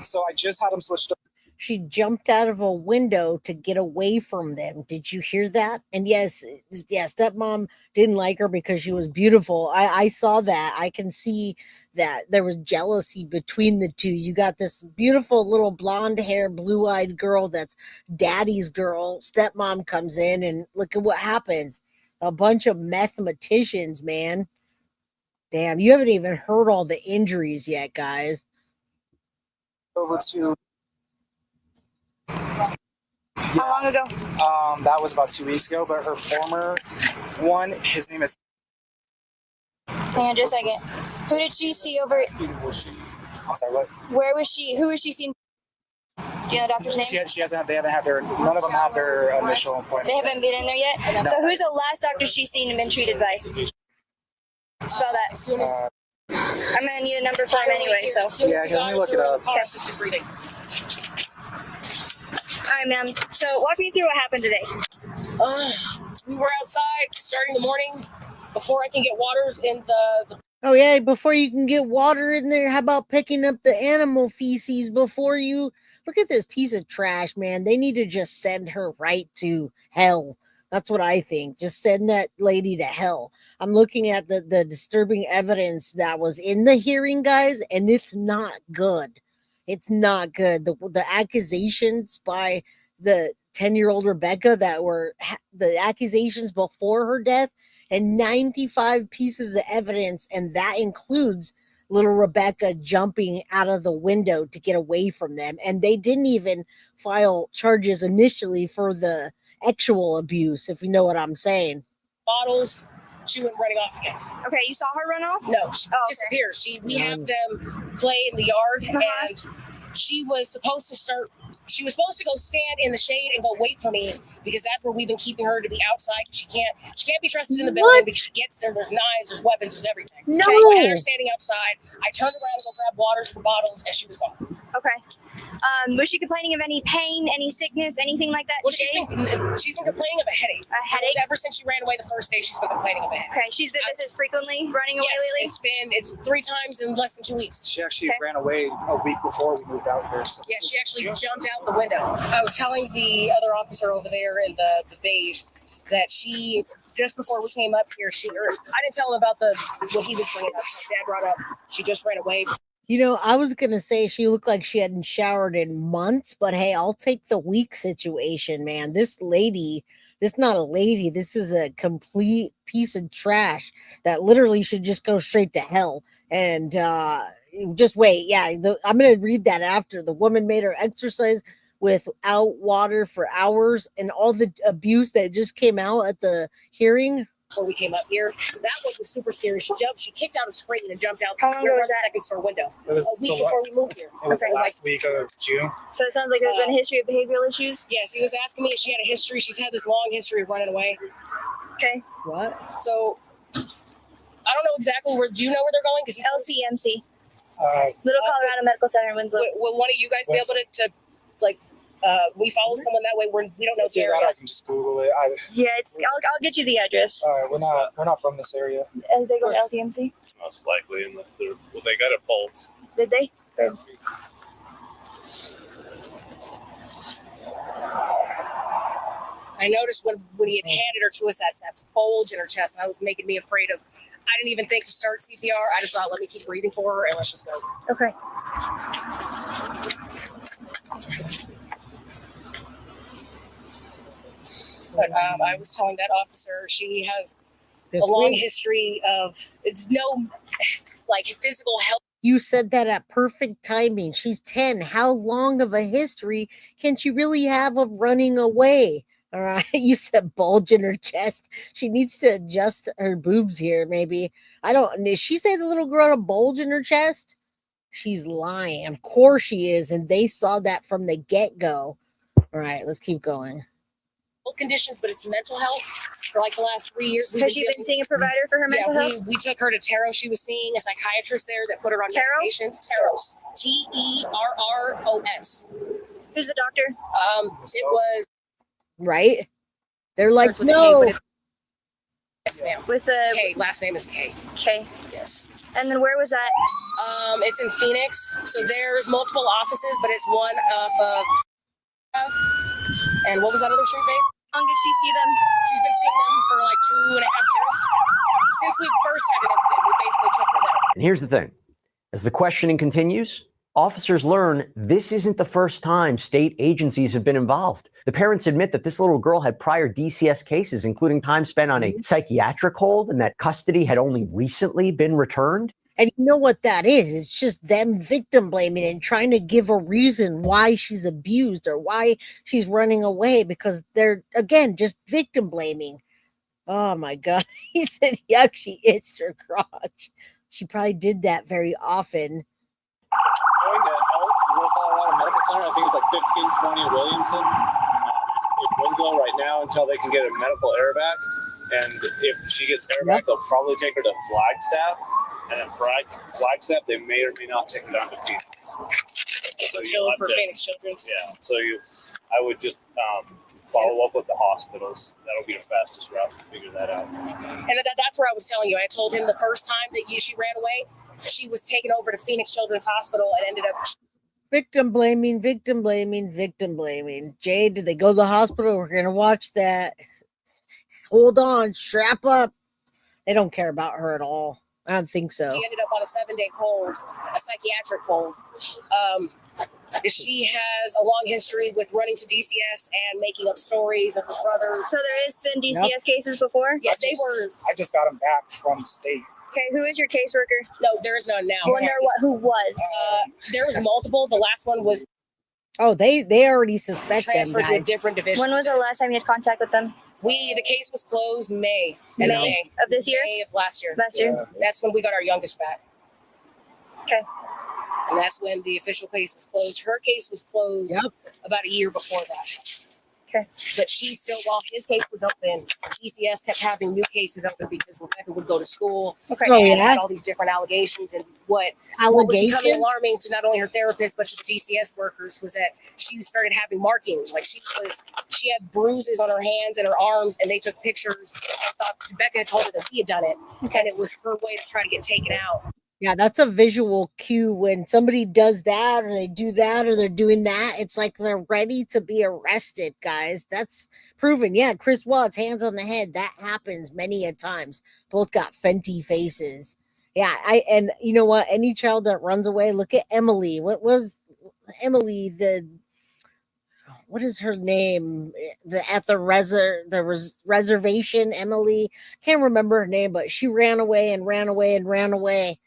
So I just had them switched up. She jumped out of a window to get away from them. Did you hear that? And yes, stepmom didn't like her because she was beautiful. I saw that. I can see that there was jealousy between the two. You got this beautiful little blonde hair, blue-eyed girl that's daddy's girl. Stepmom comes in and look at what happens. A bunch of mathematicians, man. Damn, you haven't even heard all the injuries yet, guys. Over to. How long ago? That was about 2 weeks ago, but her former one, his name is. Hang on just a second. Who did she see over? I'm sorry, what? Where was she? Who was she seeing? Do you know the doctor's name? She hasn't. They haven't had their. None of them have their initial appointment. They haven't been in there yet. No. So who's the last doctor she's seen and been treated by? Spell that. I'm gonna need a number for him anyway. So Yeah, let me look it up. Okay. All right, ma'am. So walk me through what happened today. We were outside starting the morning before I can get waters in the Oh yeah, before you can get water in there, how about picking up the animal feces before you look at this piece of trash, man? They need to just send her right to hell. That's what I think. Just send that lady to hell. I'm looking at the disturbing evidence that was in the hearing, guys, and it's not good. It's not good. The accusations by the 10-year-old Rebekah that were the accusations before her death, and 95 pieces of evidence, and that includes little Rebekah jumping out of the window to get away from them. And they didn't even file charges initially for the actual abuse, if you know what I'm saying. bottles. She went running off again. Okay, you saw her run off? No, she disappears. We have them play in the yard, and she was supposed to go stand in the shade and go wait for me, because that's where we've been keeping her, to be outside. She can't be trusted in the building because she gets there. There's knives, there's weapons, there's everything. No. So I had her standing outside. I turned around to go grab waters for bottles, and she was gone. Okay. Was she complaining of any pain, any sickness, anything like that? Well, she's been complaining of a headache. A headache? Ever since she ran away the first day, she's been complaining of a headache. Okay, she's been this is frequently running away lately? It's 3 times in less than 2 weeks. She actually ran away a week before we moved out here. So Yeah, she actually jumped out the window. I was telling the other officer over there in the beige that she, just before we came up here, I didn't tell him about what he was bringing up. My dad brought up, she just ran away. You know, I was going to say she looked like she hadn't showered in months, but hey, I'll take the week situation, man. This lady This is not a lady. This is a complete piece of trash that literally should just go straight to hell. And just wait. Yeah, I'm going to read that after. The woman made her exercise without water for hours, and all the abuse that just came out at the hearing. Before we came up here, that one was super serious. She kicked out a screen and jumped out How long ago was the that? second floor window. It was a week before we moved here. It was Okay. last week of June. So it sounds like there's been a history of behavioral issues. Yes, he was asking me if she had a history. She's had this long history of running away. Okay. What? So I don't know exactly where. Do you know where they're going? Because LCMC, Little Colorado Medical Center in Winslow. Will one of you guys be able to like? We follow someone that way. We don't know the area. I can just Google it. Yeah, I'll get you the address. All right, we're not from this area. They go to LCMC. Most likely, unless they got a pulse. Did they? I noticed when he had handed her to us that bulge in her chest, and that was making me afraid of. I didn't even think to start CPR. I just thought, let me keep breathing for her and let's just go. Okay. But I was telling that officer she has a long history of no like physical health. You said that at perfect timing. She's 10. How long of a history can she really have of running away? All right. You said bulge in her chest. She needs to adjust her boobs here, maybe. Did she say the little girl had a bulge in her chest? She's lying. Of course she is. And they saw that from the get-go. All right, let's keep going. Conditions, but it's mental health for like the last 3 years. Has she been seeing a provider for her mental health? We took her to Taros. She was seeing a psychiatrist there that put her on medications. Taros. Terros. Who's the doctor? It was right. They're like, starts with a K, no. but yes, ma'am. With a K. Last name is K. K. Yes. And then where was that? It's in Phoenix. So there's multiple offices, but it's one of. And what was that other street name? How long did she see them? She's been seeing them for like 2.5 years. Since we first had an incident, we basically took her there. And here's the thing. As the questioning continues, officers learn this isn't the first time state agencies have been involved. The parents admit that this little girl had prior DCS cases, including time spent on a psychiatric hold, and that custody had only recently been returned. And you know what that is? It's just them victim blaming and trying to give a reason why she's abused or why she's running away, because they're, again, just victim blaming. Oh my God. He said, yuck, she itched her crotch. She probably did that very often. Going to Little Colorado Medical Center, I think it's like 1520 Williamson in Winslow right now until they can get a medical air back. And if she gets air back, they'll probably take her to Flagstaff. And then Flagstaff, they may or may not take her down to Phoenix. So Phoenix Children's. Yeah. So I would just follow up with the hospitals. That'll be the fastest route to figure that out. And that's where I was telling you. I told him the first time that she ran away, she was taken over to Phoenix Children's Hospital and ended up. Victim blaming, victim blaming, victim blaming. Jade, did they go to the hospital? We're going to watch that. Hold on, strap up. They don't care about her at all. I don't think so. She ended up on a 7-day hold, a psychiatric hold. She has a long history with running to DCS and making up stories of her brother. So there has been DCS cases before? Yeah, they were. I just got them back from the state. Okay, who is your caseworker? No, there is none now. Wonder who was. There was multiple. The last one was. Oh, they already suspect them, transferred to a guys. different division. When was the last time you had contact with them? The case was closed May. May of this year? May of last year. Last year? Yeah. That's when we got our youngest back. Okay. And that's when the official case was closed. Her case was closed about a year before that. Okay. But she still, while his case was open, DCS kept having new cases open because Rebekah would go to school. Okay. And had all these different allegations. And what was becoming Allegations? alarming to not only her therapist, but to the DCS workers was that she started having markings. Like she had bruises on her hands and her arms, and they took pictures. I thought Rebekah had told her that he had done it. Okay. And it was her way to try to get taken out. Yeah, that's a visual cue when somebody does that or they do that or they're doing that. It's like they're ready to be arrested, guys. That's proven. Yeah, Chris Watts, hands on the head. That happens many a times. Both got Fenty faces. Yeah, and you know what? Any child that runs away, look at Emily. What was Emily? what is her name? At the reservation, Emily. Can't remember her name, but she ran away and ran away and ran away.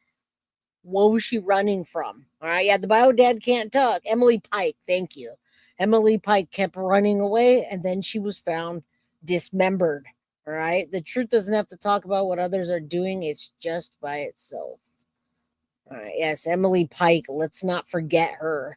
What was she running from? All right, yeah, the bio dad can't talk. Emily Pike, thank you. Emily Pike kept running away, and then she was found dismembered. All right, the truth doesn't have to talk about what others are doing; it's just by itself. All right, yes, Emily Pike. Let's not forget her.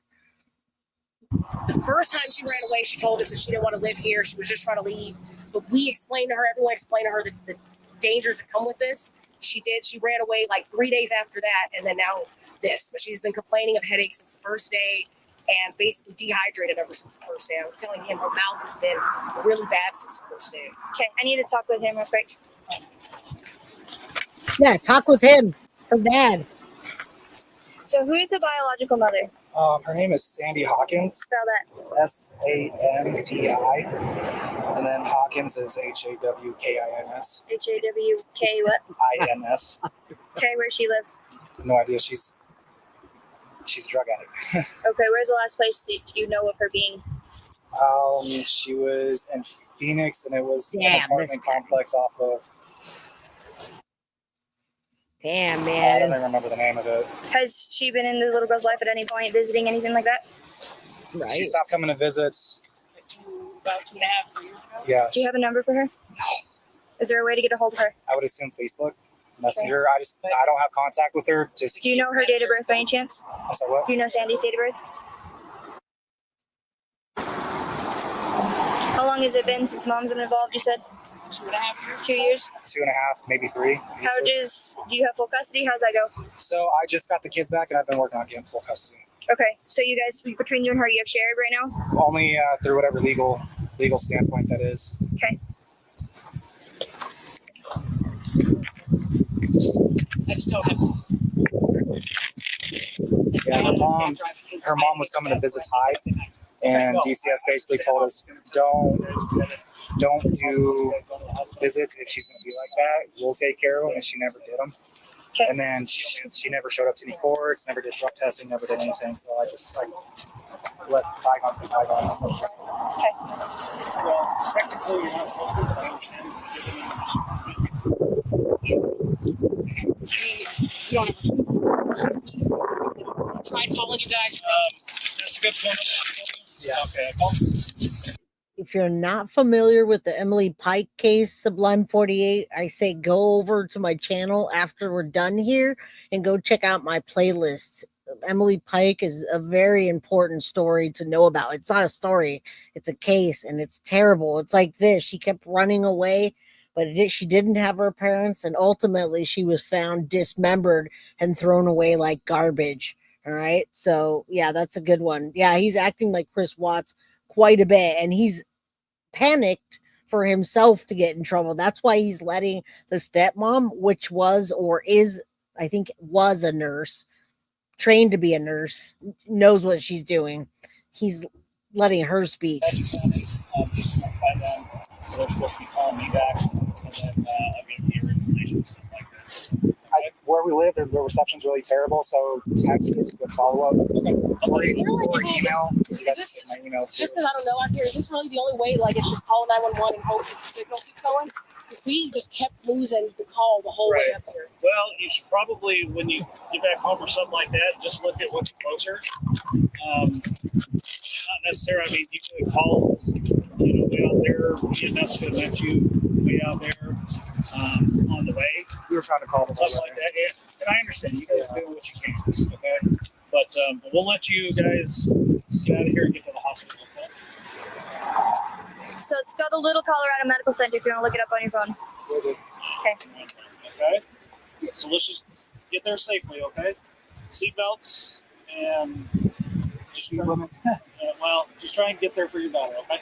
The first time she ran away, she told us that she didn't want to live here. She was just trying to leave. But we explained to her, everyone explained to her the dangers that come with this. She did. She ran away like 3 days after that, and then now this. But she's been complaining of headaches since the first day and basically dehydrated ever since the first day. I was telling him her mouth has been really bad since the first day. Okay, I need to talk with him real quick. Yeah, talk with him, her dad. So who is the biological mother? Her name is Sandy Hawkins. Spell that. Sandi. And then Hawkins is Hawkins. Hawk what? INS. Okay, where she live? No idea. She's a drug addict. Okay, where's the last place you know of her being? She was in Phoenix, and it was an Damn, apartment complex off of. Damn, I man. don't even remember the name of it. Has she been in the little girl's life at any point, visiting, anything like that? Right. She stopped coming to visits. About 2.5, 3 years ago. Yeah. Do you have a number for her? No. Is there a way to get a hold of her? I would assume Facebook Messenger. I don't have contact with her. Just. Do you know her date of birth by any chance? I said what? Do you know Sandy's date of birth? How long has it been since mom's been involved, you said? 2.5 years. 2 years? 2.5, maybe 3. Do you have full custody? How's that go? So I just got the kids back, and I've been working on getting full custody. Okay, so you guys, between you and her, you have shared right now? Only through whatever legal standpoint that is. Okay. I just don't have. Yeah, her mom was coming to visit Hyde, and DCS basically told us don't do visits if she's going to be like that. We'll take care of them, and she never did them. Okay. And then she never showed up to any courts, never did drug testing, never did anything. So I just let bygones be bygones. Okay. Well, technically, you're not Tried calling you guys. That's a good point. Yeah. Okay. If you're not familiar with the Emily Pike case, Sublime 48, I say go over to my channel after we're done here and go check out my playlist. Emily Pike is a very important story to know about. It's not a story, it's a case, and it's terrible. It's like this. She kept running away, but she didn't have her parents, and ultimately she was found dismembered and thrown away like garbage. All right. So, yeah, that's a good one. Yeah, he's acting like Chris Watts quite a bit, and he's panicked for himself to get in trouble. That's why he's letting the stepmom, which was or is, I think, was a nurse, trained to be a nurse, knows what she's doing. He's letting her speak. They're supposed to be calling me back, and then I'll get your information and stuff like that. Where we live, the reception's really terrible, so text is a good follow-up. Or email. Is this my email too. just because I don't know out here? Is this really the only way? Like, it's just call 911 and hope that the signal keeps going? Because we just kept losing the call the whole way up here. Well, you should probably, when you get back home or something like that, just look at what's closer. Not necessarily. I mean, you could call, way out there. EMS could have met you way out there on the way. We were trying to call them something like that. Yeah, and I understand you guys do what you can. Okay, but we'll let you guys get out of here and get to the hospital. Okay? So it's got the Little Colorado Medical Center if you want to look it up on your phone. Okay. Okay. So let's just get there safely. Okay. Seatbelts and just just try and get there for your daughter. Okay.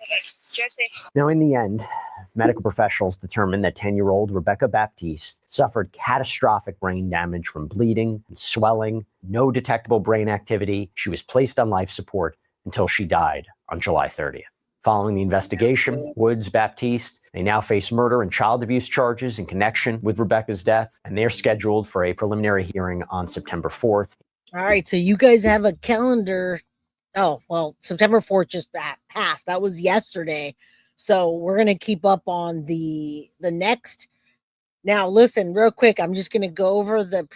Thanks. Drive safe. Now, in the end, medical professionals determined that 10-year-old Rebekah Baptiste suffered catastrophic brain damage from bleeding and swelling, no detectable brain activity. She was placed on life support until she died on July 30th. Following the investigation, Woods, Baptiste, they now face murder and child abuse charges in connection with Rebekah's death, and they're scheduled for a preliminary hearing on September 4th. All right, so you guys have a calendar Oh, well, September 4th just passed. That was yesterday. So we're going to keep up on the next. Now, listen, real quick, I'm just going to go over the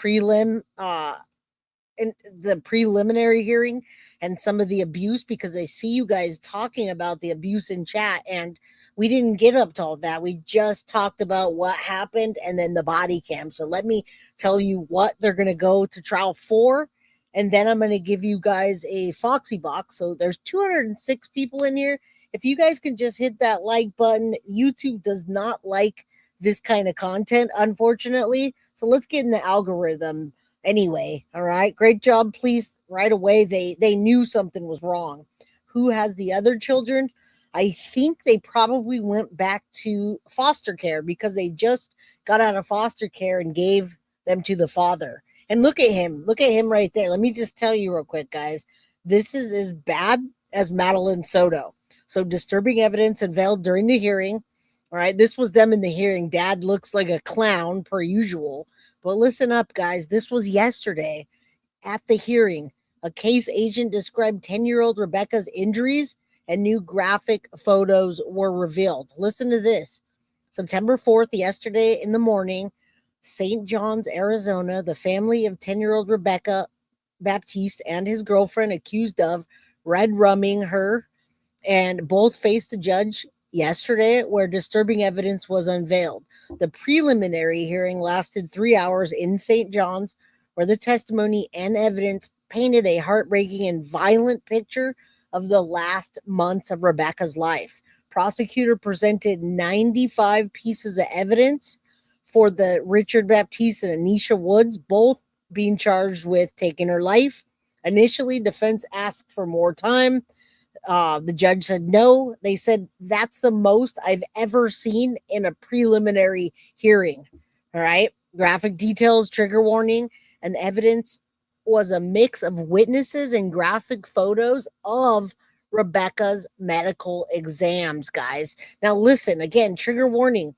preliminary hearing and some of the abuse, because I see you guys talking about the abuse in chat, and we didn't get up to all that. We just talked about what happened and then the body cam. So let me tell you what they're going to go to trial for, and then I'm going to give you guys a Foxy box. So there's 206 people in here. If you guys can just hit that like button. YouTube does not like this kind of content, unfortunately. So let's get in the algorithm anyway. All right, great job. Please, right away, they knew something was wrong. Who has the other children? I think they probably went back to foster care, because they just got out of foster care and gave them to the father. And look at him right there. Let me just tell you real quick, guys, this is as bad as Madeline Soto. So disturbing evidence unveiled during the hearing. All right, this was them in the hearing. Dad looks like a clown per usual. But listen up, guys. This was yesterday at the hearing. A case agent described 10-year-old Rebekah's injuries, and new graphic photos were revealed. Listen to this. September 4th, yesterday in the morning, St. John's, Arizona, the family of 10-year-old Rebekah Baptiste and his girlfriend, accused of red rumming her, and both faced the judge yesterday, where disturbing evidence was unveiled. The preliminary hearing lasted 3 hours in St. John's, where the testimony and evidence painted a heartbreaking and violent picture of the last months of Rebekah's life. Prosecutor presented 95 pieces of evidence for the Richard Baptiste and Anicia Woods, both being charged with taking her life. Initially, defense asked for more time. The judge said no. They said that's the most I've ever seen in a preliminary hearing. All right. Graphic details, trigger warning, and evidence was a mix of witnesses and graphic photos of Rebekah's medical exams, guys. Now, listen, again, trigger warning.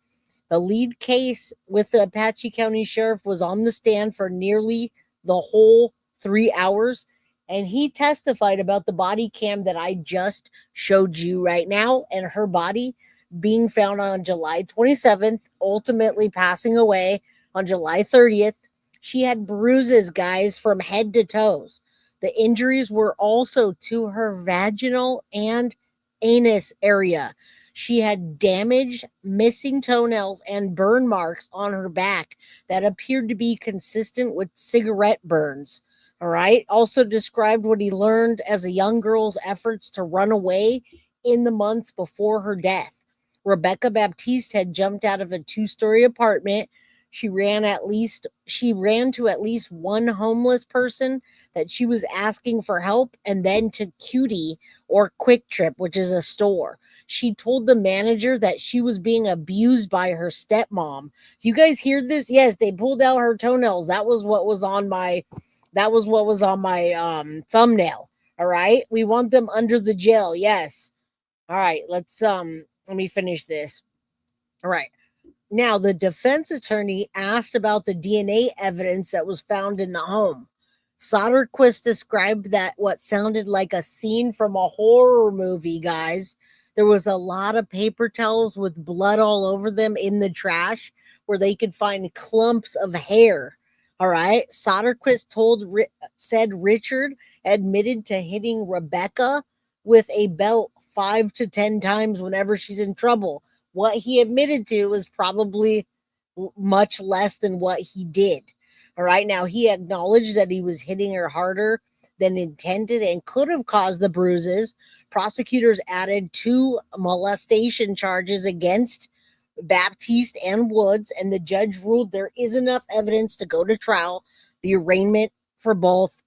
The lead case with the Apache County Sheriff was on the stand for nearly the whole 3 hours. And he testified about the body cam that I just showed you right now, and her body being found on July 27th, ultimately passing away on July 30th. She had bruises, guys, from head to toes. The injuries were also to her vaginal and anus area. She had damaged, missing toenails and burn marks on her back that appeared to be consistent with cigarette burns. All right. Also described what he learned as a young girl's efforts to run away in the months before her death. Rebekah Baptiste had jumped out of a 2-story apartment. She ran to at least one homeless person that she was asking for help, and then to Cutie, or Quick Trip, which is a store. She told the manager that she was being abused by her stepmom. Do you guys hear this? Yes, they pulled out her toenails. That was what was on my thumbnail. All right. We want them under the jail. Yes. All right. Let me finish this. All right. Now, the defense attorney asked about the DNA evidence that was found in the home. Soderquist described that what sounded like a scene from a horror movie, guys. There was a lot of paper towels with blood all over them in the trash, where they could find clumps of hair. All right. Soderquist said Richard admitted to hitting Rebekah with a belt 5 to 10 times whenever she's in trouble. What he admitted to was probably much less than what he did. All right. Now, he acknowledged that he was hitting her harder than intended and could have caused the bruises. Prosecutors added 2 molestation charges against Baptiste and Woods, and the judge ruled there is enough evidence to go to trial. The arraignment for both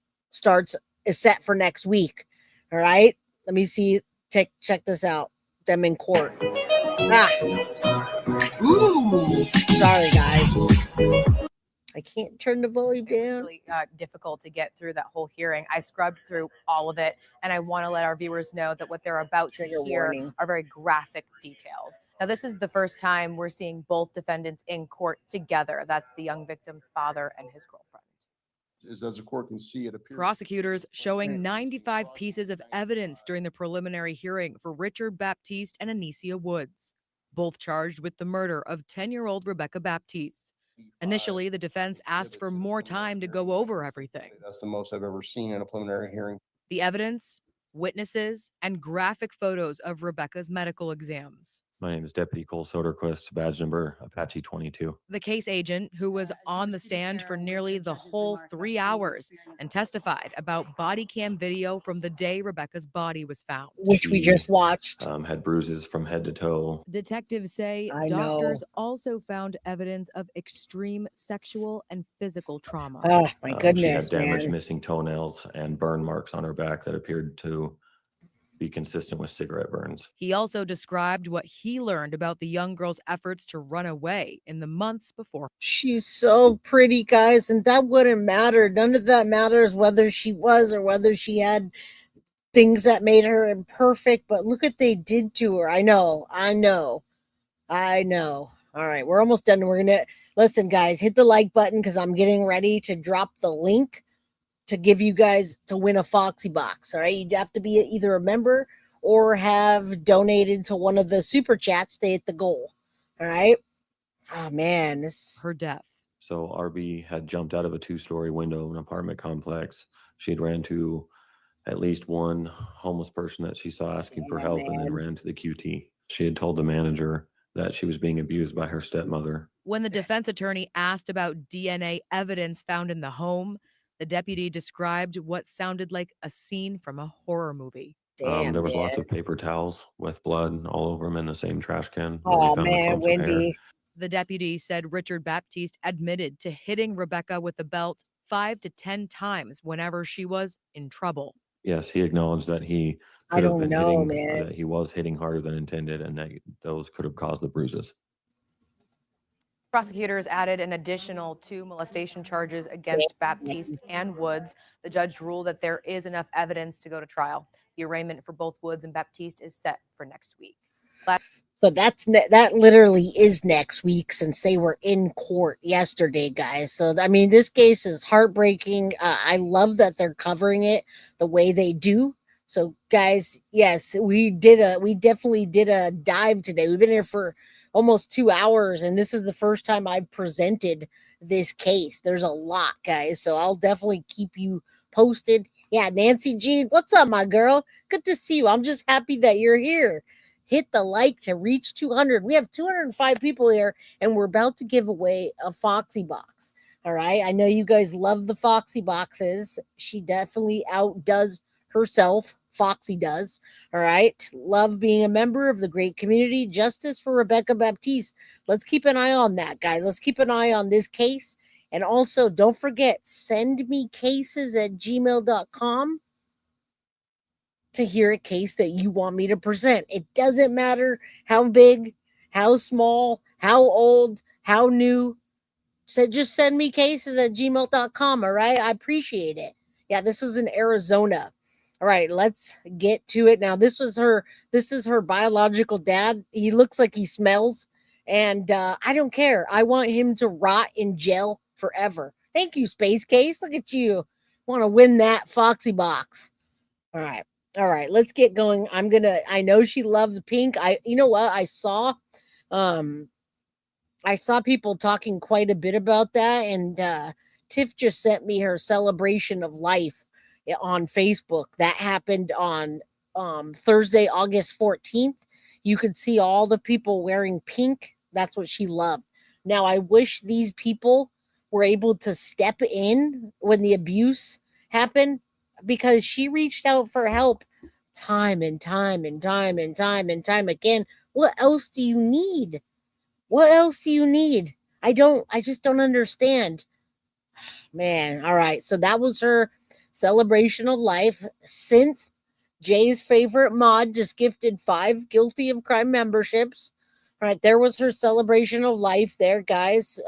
is set for next week. All right. Let me see. Check this out. Them in court. Ooh. Sorry, guys. I can't turn the volume down. It was really difficult to get through that whole hearing. I scrubbed through all of it, and I want to let our viewers know that what they're about to hear are very graphic details. Now, this is the first time we're seeing both defendants in court together. That's the young victim's father and his girlfriend. As the court can see, it appears Prosecutors showing 95 pieces of evidence during the preliminary hearing for Richard Baptiste and Anicia Woods, both charged with the murder of 10-year-old Rebekah Baptiste. Initially, the defense asked for more time to go over everything. that's the most I've ever seen in a preliminary hearing. The evidence, witnesses, and graphic photos of Rebekah's medical exams. My name is Deputy Cole Soderquist, badge number Apache 22. The case agent, who was on the stand for nearly the whole 3 hours and testified about body cam video from the day Rebekah's body was found. Which we just watched. Had bruises from head to toe. Detectives say doctors also found evidence of extreme sexual and physical trauma. Oh, my goodness, She had damaged man. missing toenails and burn marks on her back that appeared to be consistent with cigarette burns. He also described what he learned about the young girl's efforts to run away in the months before. She's so pretty, guys, and that wouldn't matter. None of that matters whether she was or whether she had things that made her imperfect, but look what they did to her. I know. All right, we're almost done. We're gonna listen, guys, hit the like button because I'm getting ready to drop the link to give you guys to win a Foxy box. All right, you'd have to be either a member or have donated to one of the super chats to hit the goal. All right. Oh man, this her death. So RB had jumped out of a 2-story window of an apartment complex. She had ran to at least one homeless person that she saw asking for help and then ran to the QT. She had told the manager that she was being abused by her stepmother. When the defense attorney asked about DNA evidence found in the home, the deputy described what sounded like a scene from a horror movie. There was lots of paper towels with blood all over them in the same trash can. Oh man, Wendy. The deputy said Richard Baptiste admitted to hitting Rebekah with a belt 5 to 10 times whenever she was in trouble. Yes, he acknowledged that he I could have don't been know, hitting, man. that he was hitting harder than intended, and that those could have caused the bruises. Prosecutors added an additional 2 molestation charges against Baptiste and Woods. The judge ruled that there is enough evidence to go to trial. The arraignment for both Woods and Baptiste is set for next week. So that literally is next week since they were in court yesterday, guys. So I mean, this case is heartbreaking. I love that they're covering it the way they do. So guys, yes, we definitely did a dive today. We've been here for almost 2 hours, and this is the first time I've presented this case. There's a lot, guys. So I'll definitely keep you posted. Yeah, Nancy G, what's up, my girl? Good to see you. I'm just happy that you're here. Hit the like to reach 200. We have 205 people here, and we're about to give away a Foxy box. All right. I know you guys love the Foxy boxes. She definitely outdoes herself. Foxy does. All right. Love being a member of the great community. Justice for Rebekah Baptiste. Let's keep an eye on that, guys. Let's keep an eye on this case. And also, don't forget, send me cases@gmail.com to hear a case that you want me to present. It doesn't matter how big, how small, how old, how new. So just send me cases@gmail.com. All right. I appreciate it. Yeah, this was in Arizona. All right, let's get to it now. This is her biological dad. He looks like he smells, and I don't care. I want him to rot in jail forever. Thank you, Space Case. Look at you. Want to win that Foxy box. All right, let's get going. I know she loved pink. You know what? I saw people talking quite a bit about that, and Tiff just sent me her celebration of life on Facebook. That happened on Thursday, August 14th. You could see all the people wearing pink. That's what she loved. Now, I wish these people were able to step in when the abuse happened, because she reached out for help time and time again. What else do you need? I just don't understand. Man, all right. So that was her celebration of life. Since Jay's favorite mod just gifted 5 guilty of crime memberships. All right, there was her celebration of life there, guys.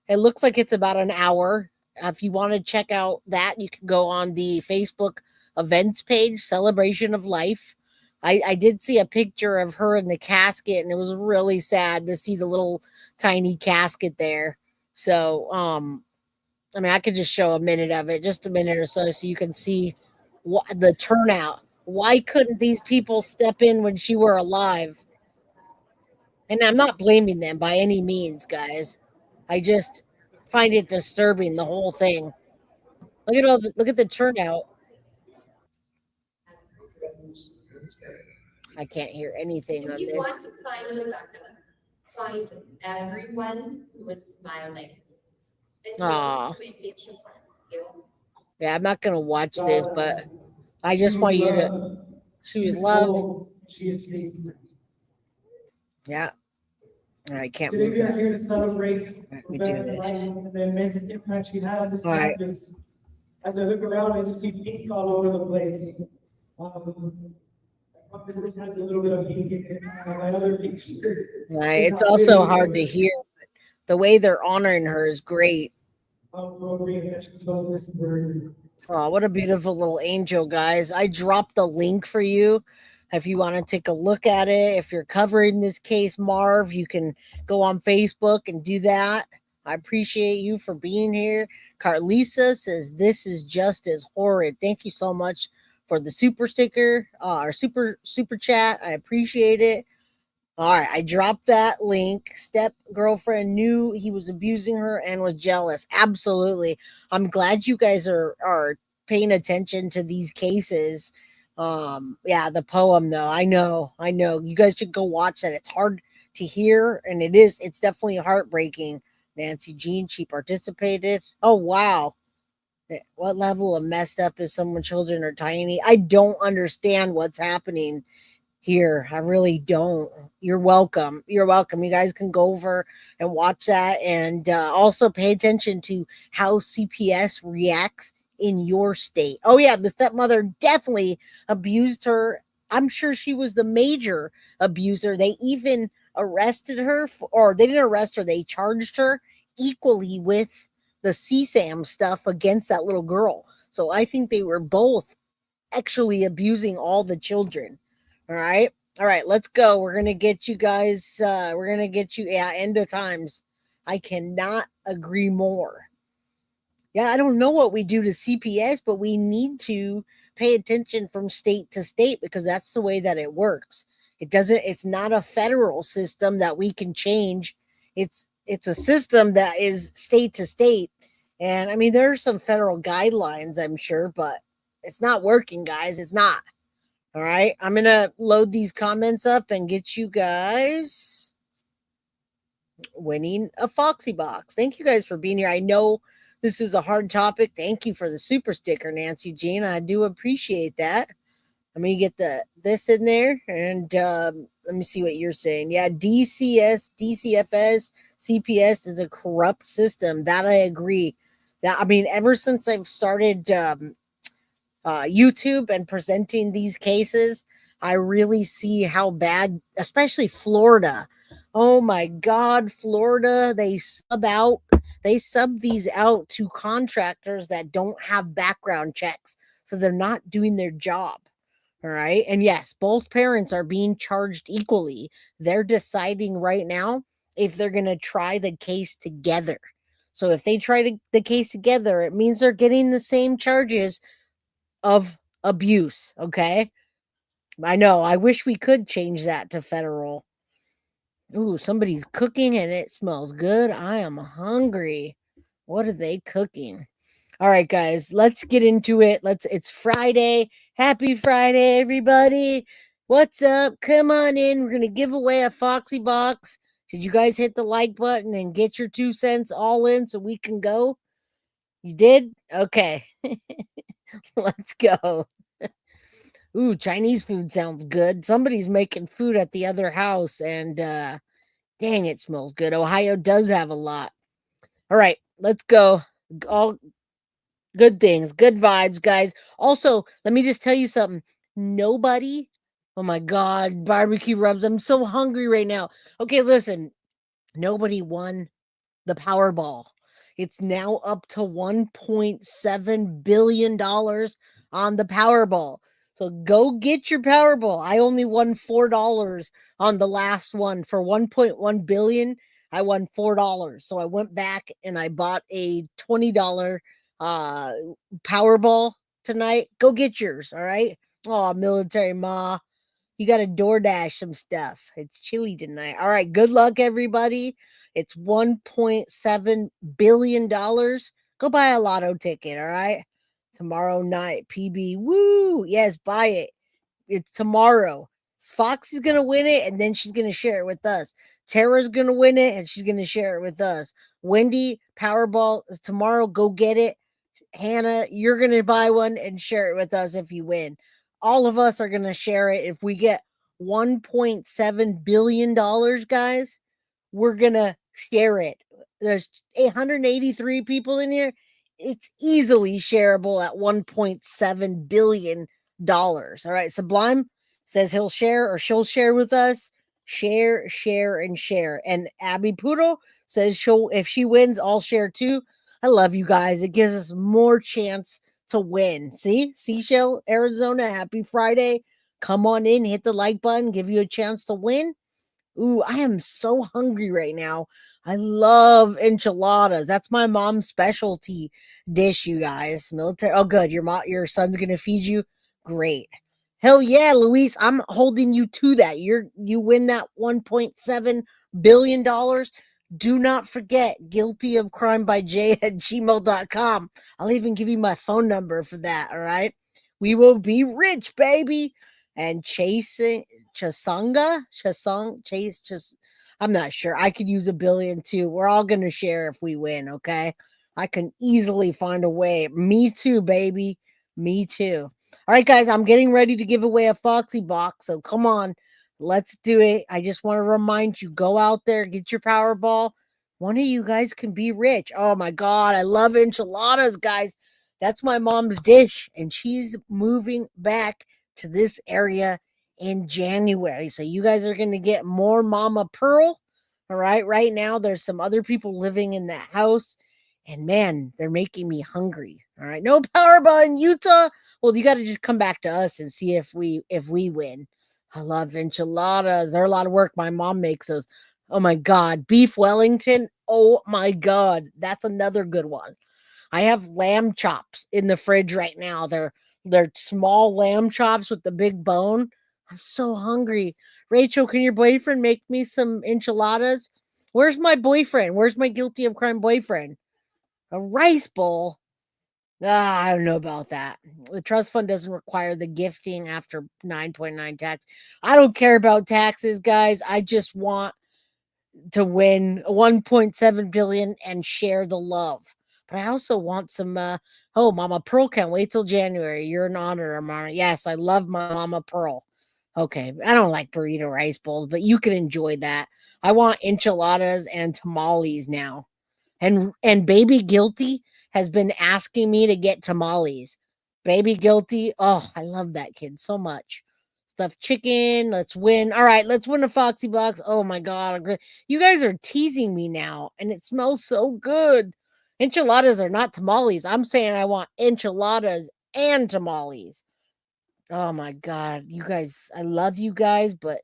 It looks like it's about an hour. If you want to check out that, you can go on the Facebook events page, Celebration of Life. I did see a picture of her in the casket, and it was really sad to see the little tiny casket there. So, I mean, I could just show a minute of it, just a minute or so you can see the turnout. Why couldn't these people step in when she were alive? And I'm not blaming them by any means, guys. I just find it disturbing, the whole thing. Look at the turnout. I can't hear anything on If you this. want to find Rebekah, find everyone who was smiling. And Aw. to make it fun. Yeah, I'm not gonna watch this, but I just want you to. She was loved. Yeah. I can't move Today we are that. here to celebrate Let me do Rebekah's this. life and the immense impact she had on this All right. campus. As I look around, I just see ink all over the place. This has a little bit of ink in it. My other picture. All right. It's also hard to hear, but the way they're honoring her is great. Oh, what a beautiful little angel, guys. I dropped the link for you. If you want to take a look at it, if you're covering this case, Marv, you can go on Facebook and do that. I appreciate you for being here. Carlisa says, this is just as horrid. Thank you so much for the super sticker, or super chat. I appreciate it. All right, I dropped that link. Step girlfriend knew he was abusing her and was jealous. Absolutely. I'm glad you guys are paying attention to these cases. Yeah, the poem though. I know. You guys should go watch that. It's hard to hear, and it's definitely heartbreaking. Nancy Jean, she participated. Oh wow. What level of messed up is someone children are tiny? I don't understand what's happening here. I really don't. You're welcome. You guys can go over and watch that, and also pay attention to how CPS reacts in your state. Oh yeah, the stepmother definitely abused her. I'm sure she was the major abuser. They even arrested her or they didn't arrest her, they charged her equally with the CSAM stuff against that little girl. So I think they were both actually abusing all the children. All right, let's go. We're gonna get you guys. End of times. I cannot agree more. Yeah, I don't know what we do to CPS, but we need to pay attention from state to state because that's the way that it works. It's not a federal system that we can change. It's a system that is state to state. And I mean, there are some federal guidelines, I'm sure, but it's not working, guys. It's not. All right. I'm going to load these comments up and get you guys winning a Foxy box. Thank you guys for being here. I know this is a hard topic. Thank you for the super sticker, Nancy Jean. I do appreciate that. Let me get this in there, and let me see what you're saying. Yeah, DCFS, CPS is a corrupt system. That I agree. That, I mean, ever since I've started YouTube and presenting these cases, I really see how bad, especially Florida. Oh my God, Florida, they sub these out to contractors that don't have background checks. So they're not doing their job. All right. And yes, both parents are being charged equally. They're deciding right now if they're going to try the case together. So if they try the case together, it means they're getting the same charges of abuse. Okay. I know. I wish we could change that to federal. Ooh, somebody's cooking and it smells good. I am hungry. What are they cooking? All right, guys, let's get into it. It's Friday. Happy Friday, everybody. What's up? Come on in. We're going to give away a Foxy box. Did you guys hit the like button and get your 2 cents all in so we can go? You did? Okay. Let's go. Ooh, Chinese food sounds good. Somebody's making food at the other house, and dang, it smells good. Ohio does have a lot. All right, let's go. All good things, good vibes, guys. Also, let me just tell you something. Nobody, oh my God, barbecue rubs. I'm so hungry right now. Okay, listen, nobody won the Powerball. It's now up to $1.7 billion on the Powerball. So go get your Powerball. I only won $4 on the last one for 1.1 billion. I won $4. So I went back and I bought a $20 Powerball tonight. Go get yours, all right? Oh, military ma. You got to DoorDash some stuff. It's chilly tonight. All right, good luck, everybody. It's $1.7 billion. Go buy a lotto ticket, all right? Tomorrow night, PB. Woo! Yes, buy it. It's tomorrow. Foxy's going to win it, and then she's going to share it with us. Tara's going to win it, and she's going to share it with us. Wendy, Powerball is tomorrow. Go get it. Hannah, you're going to buy one and share it with us if you win. All of us are going to share it. If we get $1.7 billion, guys, we're going to share it. There's 883 people in here. It's easily shareable at $1.7 billion. All right. Sublime says he'll share or she'll share with us. Share, share, and share. And Abby Poodle says if she wins, I'll share too. I love you guys. It gives us more chance to win. See? Seashell, Arizona, happy Friday. Come on in, hit the like button, give you a chance to win. Ooh, I am so hungry right now. I love enchiladas. That's my mom's specialty dish, you guys. Military. Oh, good. Your son's gonna feed you. Great. Hell yeah, Luis. I'm holding you to that. You win that $1.7 billion. Do not forget, guiltyofcrimebyj@gmail.com. I'll even give you my phone number for that, all right? We will be rich, baby. And Chase, I'm not sure. I could use $1 billion too. We're all going to share if we win, okay? I can easily find a way. Me too, baby. Me too. All right, guys, I'm getting ready to give away a Foxy box, so come on. Let's do it. I just want to remind you, go out there, get your Powerball. One of you guys can be rich. Oh my God, I love enchiladas, guys. That's my mom's dish, and she's moving back to this area in January. So you guys are going to get more Mama Pearl. All right. Right now, there's some other people living in that house, and man, they're making me hungry. All right. No Powerball in Utah. Well, you got to just come back to us and see if we win. I love enchiladas. They're a lot of work. My mom makes those. Oh my God. Beef Wellington. Oh my God. That's another good one. I have lamb chops in the fridge right now. They're small lamb chops with the big bone. I'm so hungry. Rachel, can your boyfriend make me some enchiladas? Where's my boyfriend? Where's my guilty of crime boyfriend? A rice bowl? I don't know about that. The trust fund doesn't require the gifting after 9.9 tax. I don't care about taxes, guys. I just want to win 1.7 billion and share the love. But I also want some Mama Pearl can't wait till January. You're an honor, Mama. Yes, I love my Mama Pearl. Okay, I don't like burrito rice bowls, but you can enjoy that. I want enchiladas and tamales now. And Baby Guilty has been asking me to get tamales. Baby Guilty, oh, I love that kid so much. Stuffed chicken, let's win. All right, let's win a Foxy box. Oh my God, you guys are teasing me now, and it smells so good. Enchiladas are not tamales. I'm saying I want enchiladas and tamales. Oh my God, you guys, I love you guys, but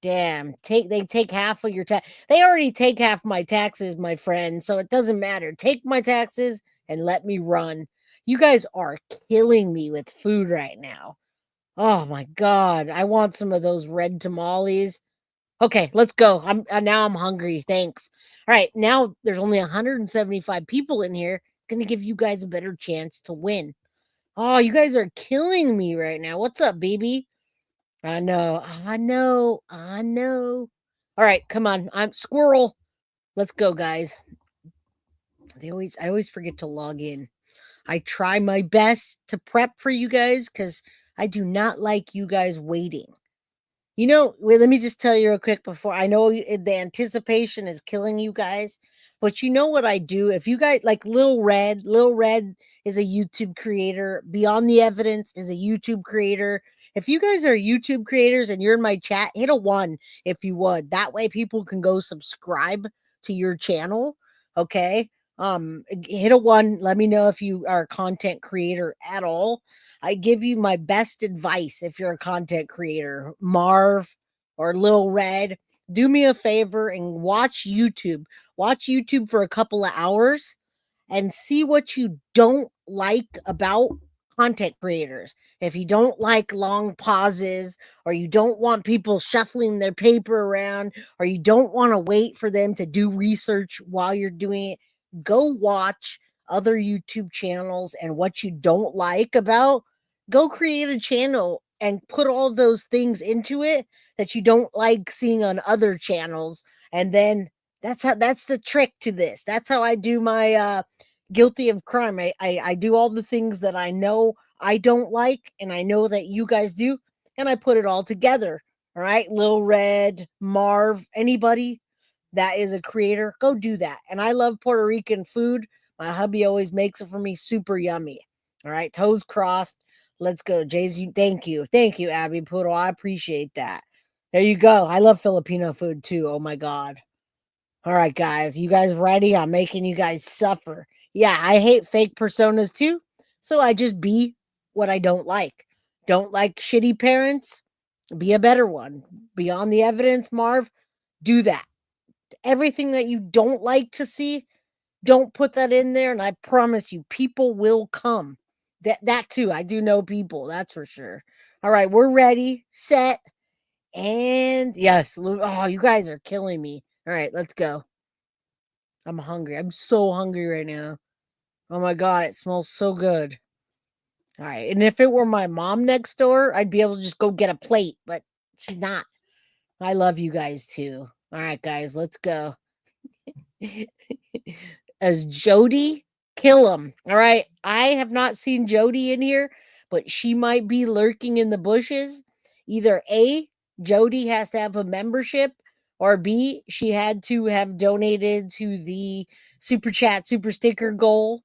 damn, they take half of your tax. They already take half my taxes, my friend, so it doesn't matter. Take my taxes and let me run. You guys are killing me with food right now. Oh my God, I want some of those red tamales. Okay, let's go. Now I'm hungry. Thanks. All right, now there's only 175 people in here. Going to give you guys a better chance to win. Oh, you guys are killing me right now. What's up, baby? I know. All right, come on. I'm squirrel. Let's go, guys. I always forget to log in. I try my best to prep for you guys because I do not like you guys waiting. You know, let me just tell you real quick before. I know the anticipation is killing you guys, but you know what I do? If you guys like Lil Red is a YouTube creator. Beyond the Evidence is a YouTube creator. If you guys are YouTube creators and you're in my chat, hit a 1 if you would. That way people can go subscribe to your channel. Okay. Hit a 1. Let me know if you are a content creator at all. I give you my best advice if you're a content creator, Marv or Lil Red. do me a favor and watch YouTube. Watch YouTube for a couple of hours and see what you don't like about content creators. If you don't like long pauses, or you don't want people shuffling their paper around, or you don't want to wait for them to do research while you're doing it, go watch other YouTube channels. And what you don't like about, go create a channel and put all those things into it that you don't like seeing on other channels. And then that's the trick to this. That's how I do my guilty of crime. I do all the things that I know I don't like, and I know that you guys do, and I put it all together. All right, Lil Red, Marv, anybody that is a creator, go do that. And I love Puerto Rican food. My hubby always makes it for me, super yummy. All right, toes crossed. Let's go, Jay-Z. Thank you, Abby Poodle. I appreciate that. There you go. I love Filipino food too. Oh my god. All right, guys, you guys ready? I'm making you guys suffer. Yeah, I hate fake personas too. So I just be what I don't like. Don't like shitty parents? Be a better one. Beyond the evidence, Marv, do that. Everything that you don't like to see, don't put that in there. And I promise you, people will come. That too. I do know people. That's for sure. All right, we're ready, set, and yes. Oh, you guys are killing me. All right, let's go. I'm hungry. I'm so hungry right now. Oh my god, it smells so good. All right, and if it were my mom next door, I'd be able to just go get a plate, but she's not. I love you guys too. All right, guys, let's go. As Jody, kill him. All right, I have not seen Jody in here, but she might be lurking in the bushes. Either A, Jody has to have a membership, or B, she had to have donated to the super chat, super sticker goal.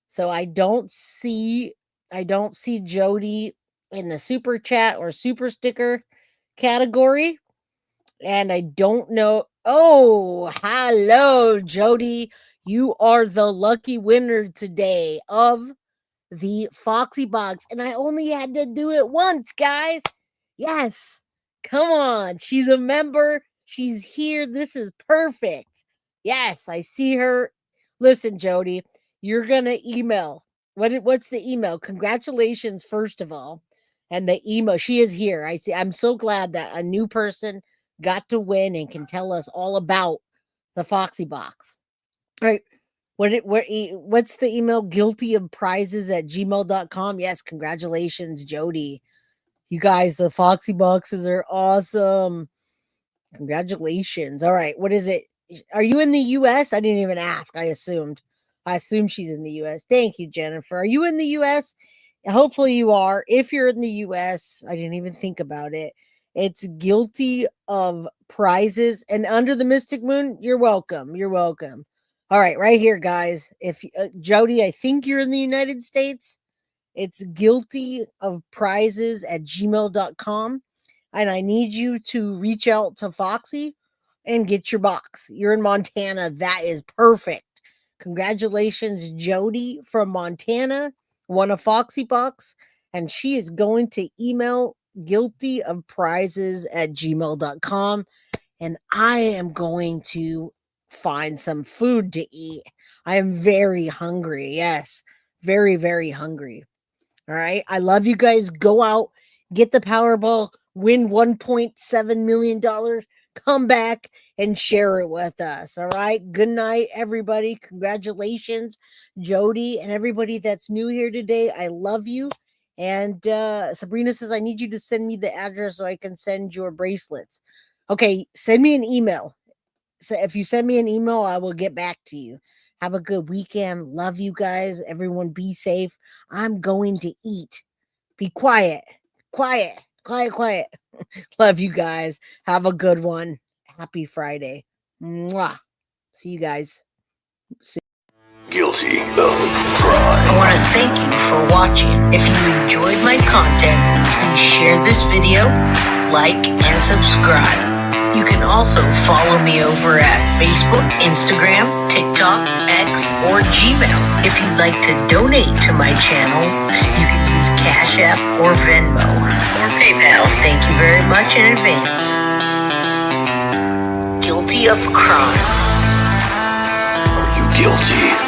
So I don't see Jody in the super chat or super sticker category. And I don't know. Oh, hello, Jody. You are the lucky winner today of the Foxy Box. And I only had to do it once, guys. Yes. Come on. She's a member. She's here. This is perfect. Yes, I see her. Listen, Jody, you're going to email. What's the email? Congratulations, first of all. And the email, she is here. I see. I'm so glad that a new person got to win and can tell us all about the Foxy Box. All right. What's the email? guiltyofprizes@gmail.com. Yes, congratulations, Jody. You guys, the Foxy Boxes are awesome. Congratulations. All right, what is it? Are you in the US? I didn't even ask. I assumed she's in the US. Thank you, Jennifer. Are you in the US? Hopefully you are. If you're in the US, I didn't even think about it. It's Guilty of Prizes, and Under the Mystic Moon, you're welcome. You're welcome. All right, right here, guys. If Jody, I think you're in the United States. It's guiltyofprizes@gmail.com. And I need you to reach out to Foxy and get your box. You're in Montana. That is perfect. Congratulations, Jody from Montana won a Foxy box, and she is going to email guiltyofprizes@gmail.com. And I am going to find some food to eat. I am very hungry. Yes, very, very hungry. All right. I love you guys. Go out, get the Powerball, win $1.7 million, come back and share it with us. All right. Good night, everybody. Congratulations, Jody, and everybody that's new here today. I love you. And Sabrina says, I need you to send me the address so I can send your bracelets. Okay. Send me an email. So if you send me an email, I will get back to you. Have a good weekend. Love you guys. Everyone be safe. I'm going to eat. Be quiet. Quiet. Love you guys. Have a good one. Happy Friday. Mwah. See you guys soon. Guilty of crime. I want to thank you for watching. If you enjoyed my content, please share this video, like, and subscribe. You can also follow me over at Facebook, Instagram, TikTok, X, or Gmail. If you'd like to donate to my channel, you can use Cash App or Venmo or PayPal. Thank you very much in advance. of crime. Are you guilty?